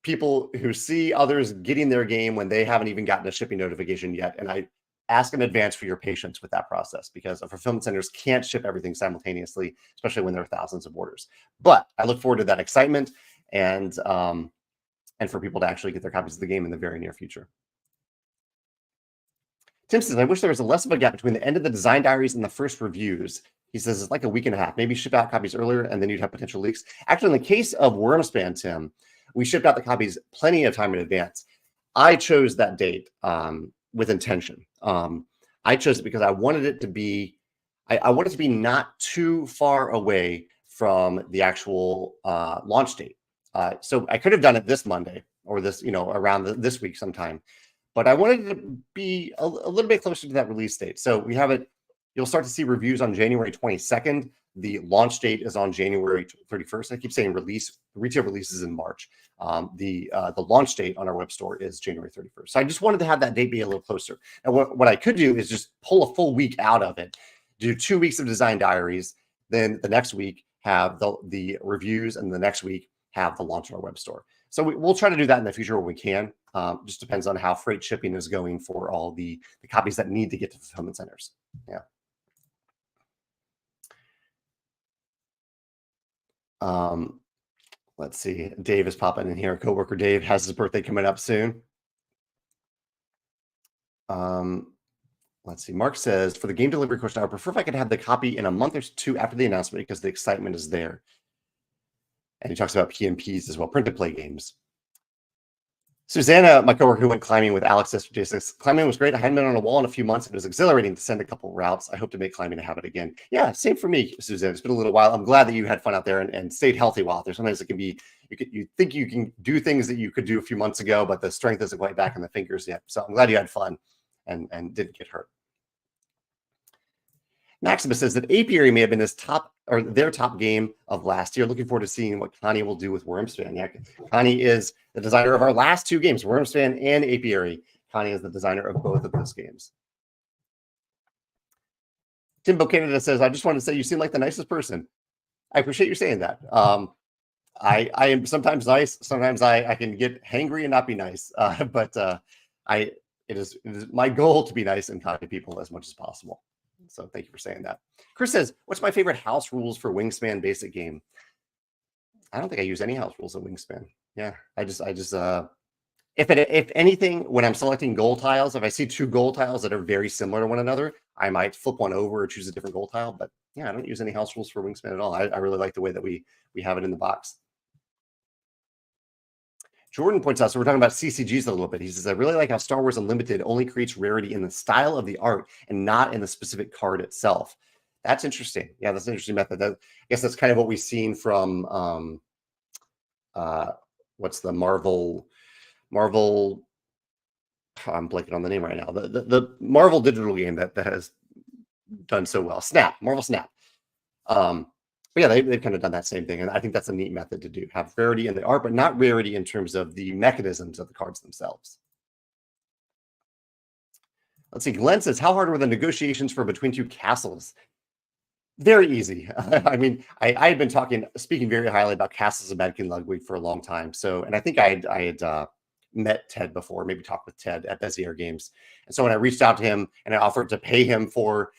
Speaker 1: people who see others getting their game when they haven't even gotten a shipping notification yet. And I ask in advance for your patience with that process, because our fulfillment centers can't ship everything simultaneously, especially when there are thousands of orders. But I look forward to that excitement and for people to actually get their copies of the game in the very near future. Tim says, I wish there was less of a gap between the end of the design diaries and the first reviews. He says it's like a week and a half. Maybe ship out copies earlier and then you'd have potential leaks. Actually, in the case of Wyrmspan, Tim, we shipped out the copies plenty of time in advance. I chose that date with intention. I chose it because I wanted it to be, I wanted it to be not too far away from the actual launch date. So I could have done it this Monday or this, around this week sometime. But I wanted it to be a little bit closer to that release date. So we have it, you'll start to see reviews on January 22nd. The launch date is on January 31st. I keep saying release, retail release is in March. The launch date on our web store is January 31st. So I just wanted to have that date be a little closer. And what I could do is just pull a full week out of it, do 2 weeks of design diaries, then the next week have the reviews, and the next week have the launch on our web store. So we'll try to do that in the future when we can. Just depends on how freight shipping is going for all the copies that need to get to fulfillment centers. Yeah. Let's see. Dave is popping in here. Coworker Dave has his birthday coming up soon. Let's see. Mark says, for the game delivery question, I would prefer if I could have the copy in a month or two after the announcement because the excitement is there. And he talks about PMPs as well, print-to-play games. Susanna, my coworker who went climbing with Alex yesterday, says, climbing was great. I hadn't been on a wall in a few months. It was exhilarating to send a couple routes. I hope to make climbing a habit again. Yeah, same for me, Susanna. It's been a little while. I'm glad that you had fun out there and stayed healthy while out there. Sometimes it can be, you think you can do things that you could do a few months ago, but the strength isn't quite back in the fingers yet. So I'm glad you had fun and didn't get hurt. Maximus says that Apiary may have been their top game of last year. Looking forward to seeing what Connie will do with Wormspan. Yeah, Connie is the designer of our last 2 games, Wormspan and Apiary. Connie is the designer of both of those games. Timbo Canada says, I just wanted to say you seem like the nicest person. I appreciate you saying that. I am sometimes nice. Sometimes I can get hangry and not be nice. But it is my goal to be nice and kind to people as much as possible. So thank you for saying that. Chris says, what's my favorite house rules for Wyrmspan basic game? I don't think I use any house rules in Wyrmspan. Yeah, I just if anything, when I'm selecting goal tiles, if I see 2 goal tiles that are very similar to one another, I might flip one over or choose a different goal tile. But yeah, I don't use any house rules for Wyrmspan at all. I really like the way that we have it in the box. Jordan points out, so we're talking about CCGs a little bit. He says, I really like how Star Wars Unlimited only creates rarity in the style of the art and not in the specific card itself. That's interesting. Yeah, that's an interesting method. I guess that's kind of what we've seen from what's the Marvel, I'm blanking on the name right now. The Marvel digital game that has done so well. Marvel Snap. But yeah, they've kind of done that same thing. And I think that's a neat method to do. Have rarity in the art, but not rarity in terms of the mechanisms of the cards themselves. Let's see. Glenn says, how hard were the negotiations for Between Two Castles? Very easy. I mean, I had been speaking very highly about Castles of Madkin Ludwig for a long time. So, and I think I had met Ted before, maybe talked with Ted at Stonemaier Games. And so when I reached out to him and I offered to pay him for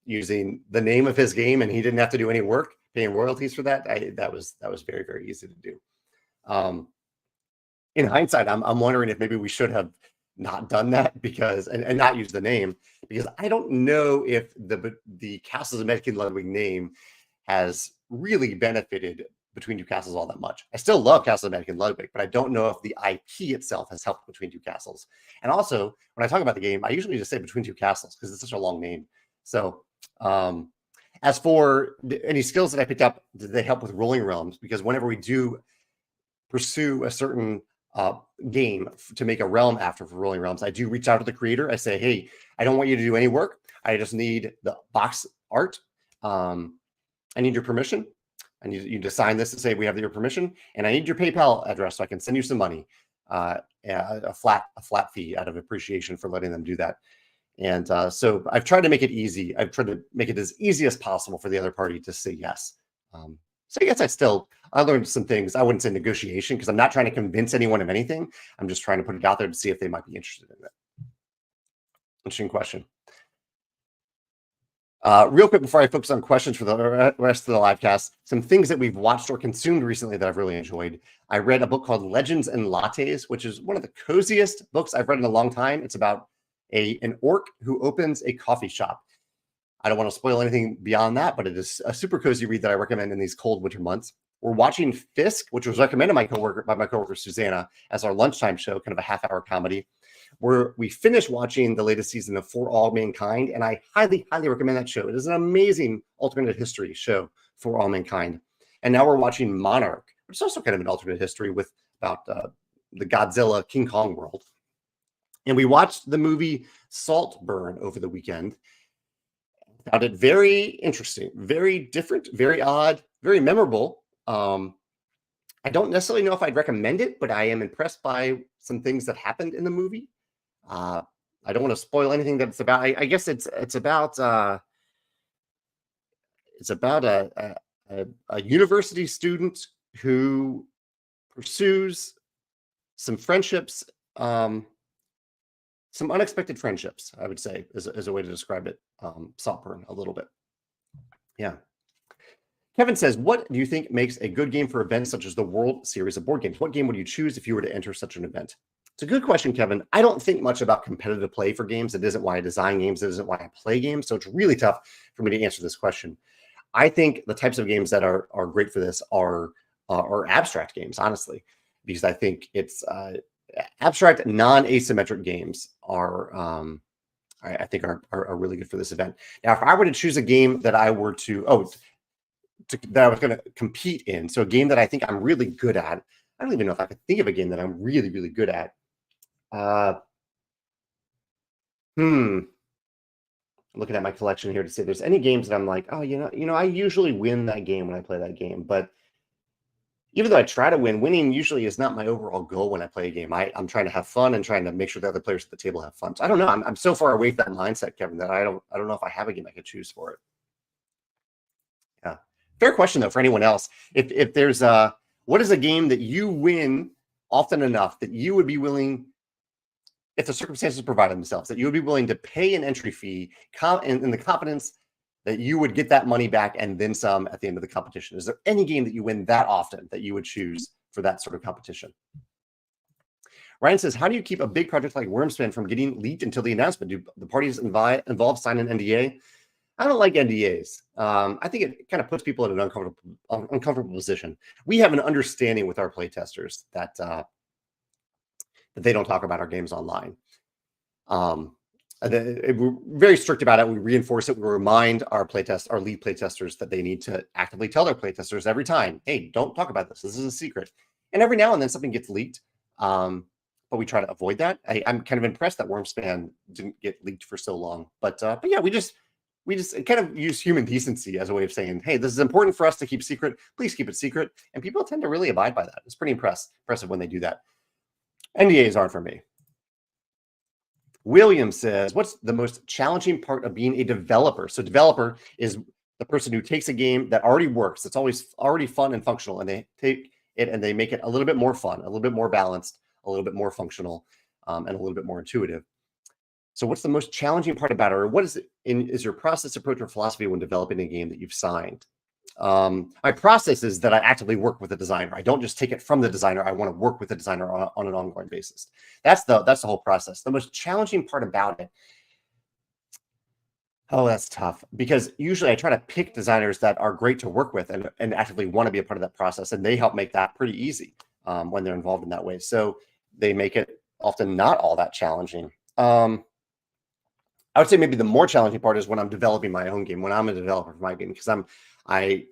Speaker 1: using the name of his game and he didn't have to do any work, paying royalties for that, that was very, very easy to do. In hindsight, I'm wondering if maybe we should have not done that because and not use the name, because I don't know if the Castles of Madkin Ludwig name has really benefited Between Two Castles all that much. I still love Castles of Madkin Ludwig, but I don't know if the IP itself has helped Between Two Castles. And also, when I talk about the game, I usually just say Between Two Castles because it's such a long name. So as for any skills that I picked up, did they help with Rolling Realms? Because whenever we do pursue a certain game to make a realm after for Rolling Realms, I do reach out to the creator. I say, hey, I don't want you to do any work. I just need the box art. I need your permission. I need you to sign this to say we have your permission, and I need your PayPal address so I can send you some money, a flat fee out of appreciation for letting them do that. And so I've tried to make it easy. I've tried to make it as easy as possible for the other party to say yes. So I guess I learned some things. I wouldn't say negotiation because I'm not trying to convince anyone of anything. I'm just trying to put it out there to see if they might be interested in it. Interesting question. Real quick before I focus on questions for the rest of the live cast, some things that we've watched or consumed recently that I've really enjoyed. I read a book called Legends and Lattes, which is one of the coziest books I've read in a long time. It's about an orc who opens a coffee shop. I don't want to spoil anything beyond that, but it is a super cozy read that I recommend in these cold winter months. We're watching Fisk, which was recommended by my coworker Susanna as our lunchtime show, kind of a half-hour comedy. We finished watching the latest season of For All Mankind, and I highly, highly recommend that show. It is an amazing alternate history show, For All Mankind. And now we're watching Monarch, which is also kind of an alternate history about the Godzilla King Kong world. And we watched the movie Saltburn over the weekend. Found it very interesting, very different, very odd, very memorable. I don't necessarily know if I'd recommend it, but I am impressed by some things that happened in the movie. I don't want to spoil anything that it's about. I guess it's about a university student who pursues some friendships, some unexpected friendships, I would say, is a way to describe it. Saltburn a little bit. Yeah. Kevin says, what do you think makes a good game for events such as the World Series of Board Games? What game would you choose if you were to enter such an event? It's a good question, Kevin. I don't think much about competitive play for games. It isn't why I design games. It isn't why I play games. So it's really tough for me to answer this question. I think the types of games that are great for this are abstract games, honestly, because I think it's abstract, non-asymmetric games are I think are really good for this event. Now, if I were to choose a game that I were that I was going to compete in, so a game that I think I'm really good at, I don't even know if I could think of a game that I'm really, really good at. Looking at my collection here to see if there's any games that I'm like, oh, I usually win that game when I play that game. But even though I try to win, winning usually is not my overall goal when I play a game. I'm trying to have fun and trying to make sure the other players at the table have fun. So I don't know. I'm so far away from that mindset, Kevin, that I don't know if I have a game I could choose for it. Yeah. Fair question though for anyone else. If there's what is a game that you win often enough that you would be willing, if the circumstances provide themselves, that you would be willing to pay an entry fee in the confidence that you would get that money back and then some at the end of the competition? Is there any game that you win that often that you would choose for that sort of competition? Ryan says, how do you keep a big project like Wyrmspan from getting leaked until the announcement? Do the parties involved sign an NDA? I don't like NDAs. I think it kind of puts people in an uncomfortable position. We have an understanding with our playtesters that they don't talk about our games online. We're very strict about it. We reinforce it. We remind our lead playtesters that they need to actively tell their playtesters every time, hey, don't talk about this. This is a secret. And every now and then something gets leaked. But we try to avoid that. I'm kind of impressed that Wormspan didn't get leaked for so long. But yeah, we just kind of use human decency as a way of saying, hey, this is important for us to keep secret. Please keep it secret. And people tend to really abide by that. It's pretty impressive when they do that. NDAs aren't for me. William says, what's the most challenging part of being a developer? So developer is the person who takes a game that already works, that's always already fun and functional, and they take it and they make it a little bit more fun, a little bit more balanced, a little bit more functional, and a little bit more intuitive. So what's the most challenging part about it? Or what is your process, approach, or philosophy when developing a game that you've signed? My process is that I actively work with the designer. I don't just take it from the designer. I want to work with the designer on an ongoing basis. That's the whole process. The most challenging part about it, oh, that's tough, because usually I try to pick designers that are great to work with and actively want to be a part of that process, and they help make that pretty easy when they're involved in that way. So they make it often not all that challenging. I would say maybe the more challenging part is when I'm developing my own game, when I'm a developer for my game, because I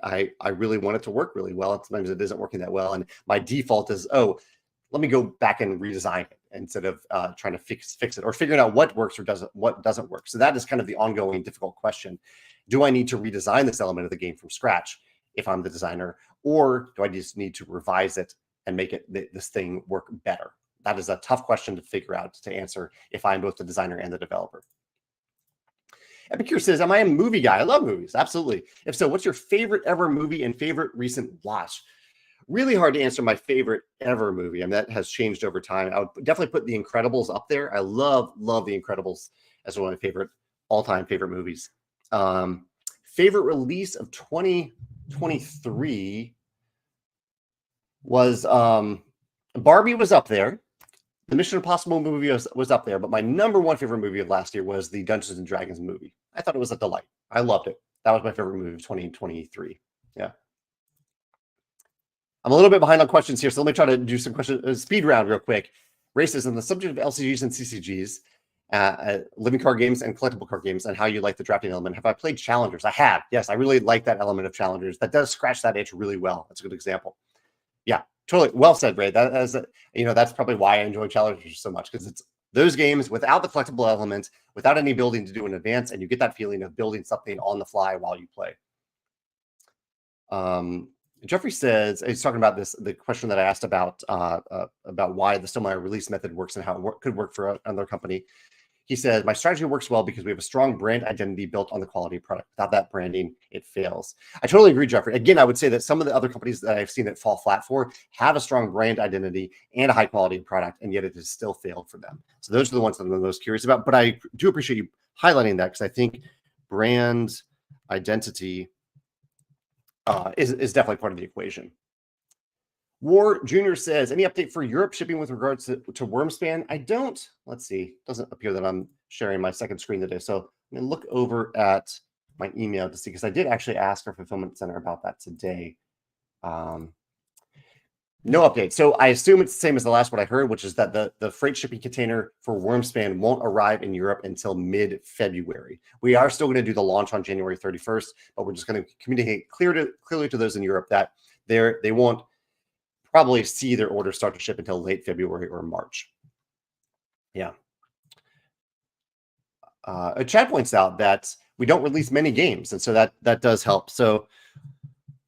Speaker 1: really want it to work really well. And sometimes it isn't working that well. And my default is, oh, let me go back and redesign it instead of trying to fix it or figuring out what works or what doesn't work. So that is kind of the ongoing difficult question. Do I need to redesign this element of the game from scratch if I'm the designer, or do I just need to revise it and make this thing work better? That is a tough question to figure out, to answer if I'm both the designer and the developer. Epicure says, am I a movie guy? I love movies. Absolutely. If so, what's your favorite ever movie and favorite recent watch? Really hard to answer my favorite ever movie. I mean, that has changed over time. I would definitely put The Incredibles up there. I love The Incredibles as one of my favorite all-time favorite movies. Favorite release of 2023 was Barbie was up there. The Mission Impossible movie was up there, but my number one favorite movie of last year was the Dungeons and Dragons movie. I thought it was a delight. I loved it. That was my favorite movie of 2023. Yeah. I'm a little bit behind on questions here, so let me try to do some speed round real quick. Racism, the subject of LCGs and CCGs, living card games and collectible card games, and how you like the drafting element. Have I played Challengers? I have. Yes, I really like that element of Challengers. That does scratch that itch really well. That's a good example. Yeah, totally. Well said, Ray. That's probably why I enjoy Challengers so much, because it's those games without the collectible element, without any building to do in advance, and you get that feeling of building something on the fly while you play. Jeffrey says, he's talking about the question that I asked about why the Stonemaier release method works and how it could work for another company. He says, my strategy works well because we have a strong brand identity built on the quality of product. Without that branding, it fails. I totally agree, Jeffrey. Again, I would say that some of the other companies that I've seen it fall flat for have a strong brand identity and a high quality product, and yet it has still failed for them. So those are the ones that I'm the most curious about. But I do appreciate you highlighting that, because I think brand identity is definitely part of the equation. War Junior says, any update for Europe shipping with regards to Wyrmspan? I don't. Let's see. Doesn't appear that I'm sharing my second screen today. So I'm going to look over at my email to see, because I did actually ask our fulfillment center about that today. No update. So I assume it's the same as the last one I heard, which is that the freight shipping container for Wormspan won't arrive in Europe until mid-February. We are still going to do the launch on January 31st, but we're just going to communicate clearly to those in Europe that they won't probably see their order start to ship until late February or March. Yeah. Chad points out that we don't release many games, and so that does help. So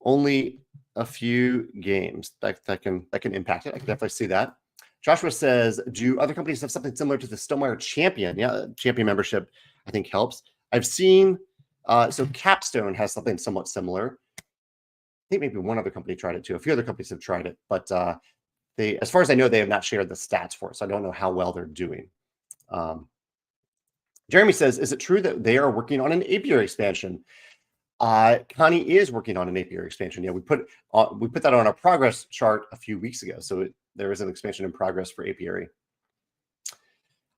Speaker 1: only a few games that can impact it. I can definitely see that. Joshua says, do other companies have something similar to the Stonemaier Champion? Yeah, Champion membership, I think, helps. I've seen, so Capstone has something somewhat similar. I think maybe one other company tried it too. A few other companies have tried it, but they, as far as I know, they have not shared the stats for it, so I don't know how well they're doing. Jeremy says, is it true that they are working on an apiary expansion? Connie is working on an apiary expansion. Yeah, we put that on our progress chart a few weeks ago. So there is an expansion in progress for apiary.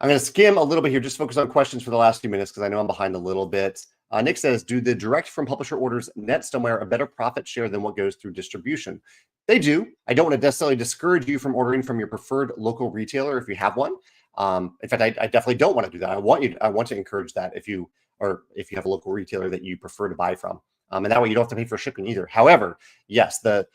Speaker 1: I'm going to skim a little bit here, just focus on questions for the last few minutes, because I know I'm behind a little bit. Nick says, do the direct from publisher orders net Stonemaier a better profit share than what goes through distribution? They do. I don't want to necessarily discourage you from ordering from your preferred local retailer if you have one. In fact, I definitely don't want to do that. I want to encourage that if you have a local retailer that you prefer to buy from. And that way you don't have to pay for shipping either. However, yes, the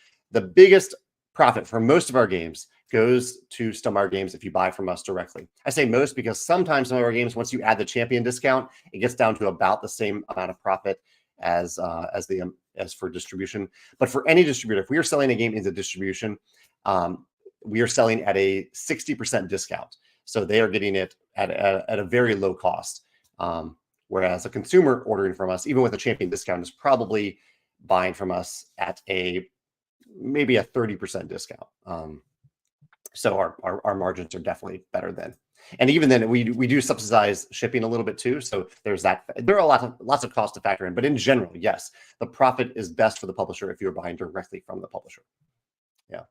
Speaker 1: biggest profit for most of our games goes to Stonemaier Games if you buy from us directly. I say most because sometimes some of our games, once you add the champion discount, it gets down to about the same amount of profit as for distribution. But for any distributor, if we are selling a game into distribution, we are selling at a 60% discount. So they are getting it at a very low cost. Whereas a consumer ordering from us, even with a champion discount, is probably buying from us at maybe a 30% discount. So our margins are definitely better then. And even then, we do subsidize shipping a little bit too. So there's that. There are lots of costs to factor in, but in general, yes, the profit is best for the publisher if you're buying directly from the publisher. Yeah.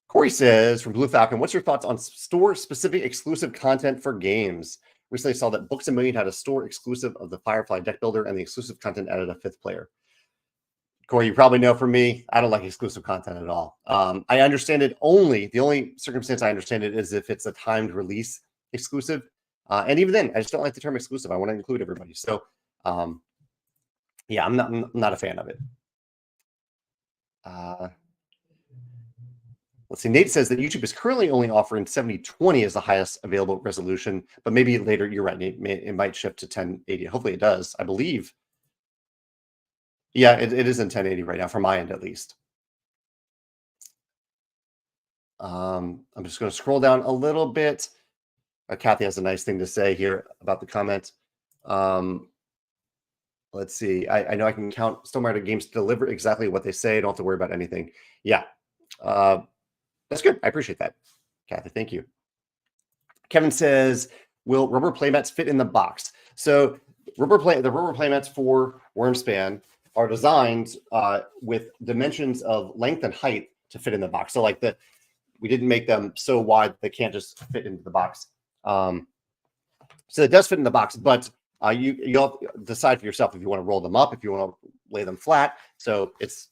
Speaker 1: Corey says from Blue Falcon, what's your thoughts on store-specific exclusive content for games? Recently saw that Books A Million had a store exclusive of the Firefly deck builder, and the exclusive content added a 5th player. Corey, you probably know from me, I don't like exclusive content at all. I understand it the only circumstance I understand it is if it's a timed release exclusive. And even then, I just don't like the term exclusive. I want to include everybody. So, yeah, I'm not a fan of it. Let's see. Nate says that YouTube is currently only offering 7020 as the highest available resolution, but maybe later, you're right, Nate, it might shift to 1080. Hopefully it does, I believe. Yeah, it is in 1080 right now, from my end at least. I'm just going to scroll down a little bit. Kathy has a nice thing to say here about the comment. Let's see. I know I can count Stonemaier Games to deliver exactly what they say. I don't have to worry about anything. Yeah. That's good. I appreciate that. Kathy, thank you. Kevin says, will rubber playmats fit in the box? So the rubber playmats for Wyrmspan are designed with dimensions of length and height to fit in the box. So like we didn't make them so wide they can't just fit into the box. So it does fit in the box, but you'll decide for yourself if you want to roll them up, if you want to lay them flat. So it's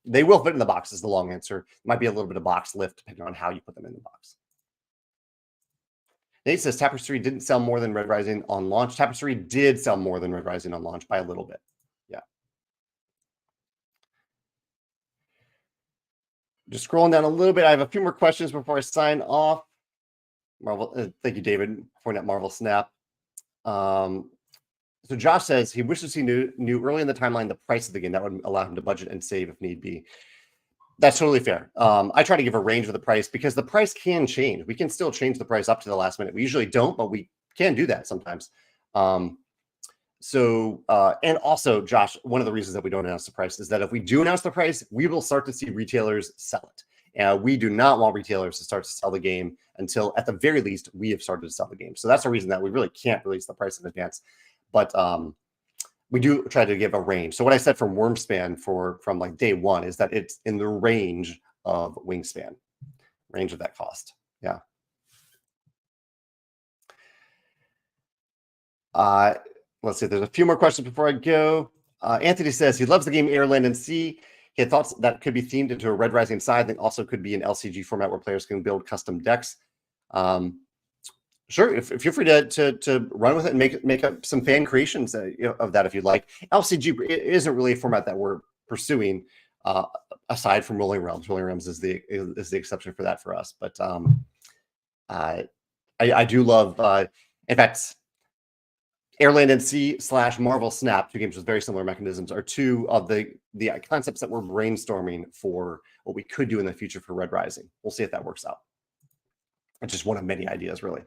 Speaker 1: they will fit in the box is the long answer. Might be a little bit of box lift depending on how you put them in the box. Nate says Tapestry didn't sell more than Red Rising on launch. Tapestry did sell more than Red Rising on launch by a little bit. Yeah. Just scrolling down a little bit. I have a few more questions before I sign off. Marvel, thank you, David, pointing out Marvel Snap. So Josh says he wishes he knew early in the timeline the price of the game. That would allow him to budget and save if need be. That's totally fair. I try to give a range of the price because the price can change. We can still change the price up to the last minute. We usually don't, but we can do that sometimes. And also, Josh, one of the reasons that we don't announce the price is that if we do announce the price, we will start to see retailers sell it. And we do not want retailers to start to sell the game until, at the very least, we have started to sell the game. So that's the reason that we really can't release the price in advance. But we do try to give a range. So what I said from Wormspan from like day one is that it's in the range of Wingspan, range of that cost. Yeah. Let's see. There's a few more questions before I go. Anthony says he loves the game Air, Land, and Sea. He had thoughts that could be themed into a Red Rising Scythe and also could be an LCG format where players can build custom decks. Sure, if you're free to run with it and make up some fan creations of that if you'd like. LCG isn't really a format that we're pursuing aside from Rolling Realms. Rolling Realms is the exception for that for us. But I do love, in fact, Air, Land, and Sea / Marvel Snap, two games with very similar mechanisms, are two of the concepts that we're brainstorming for what we could do in the future for Red Rising. We'll see if that works out. It's just one of many ideas, really.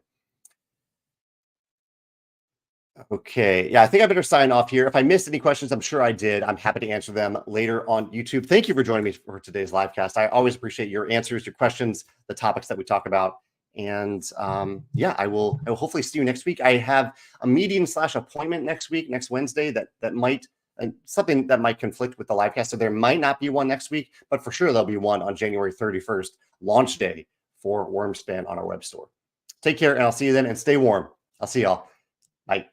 Speaker 1: Okay. Yeah, I think I better sign off here. If I missed any questions, I'm sure I did. I'm happy to answer them later on YouTube. Thank you for joining me for today's live cast. I always appreciate your answers, your questions, the topics that we talk about. And yeah, I will hopefully see you next week. I have a meeting / appointment next week, next Wednesday, that might something that might conflict with the live cast. So there might not be one next week, but for sure there'll be one on January 31st, launch day for Wormspan on our web store. Take care, and I'll see you then, and stay warm. I'll see y'all. Bye.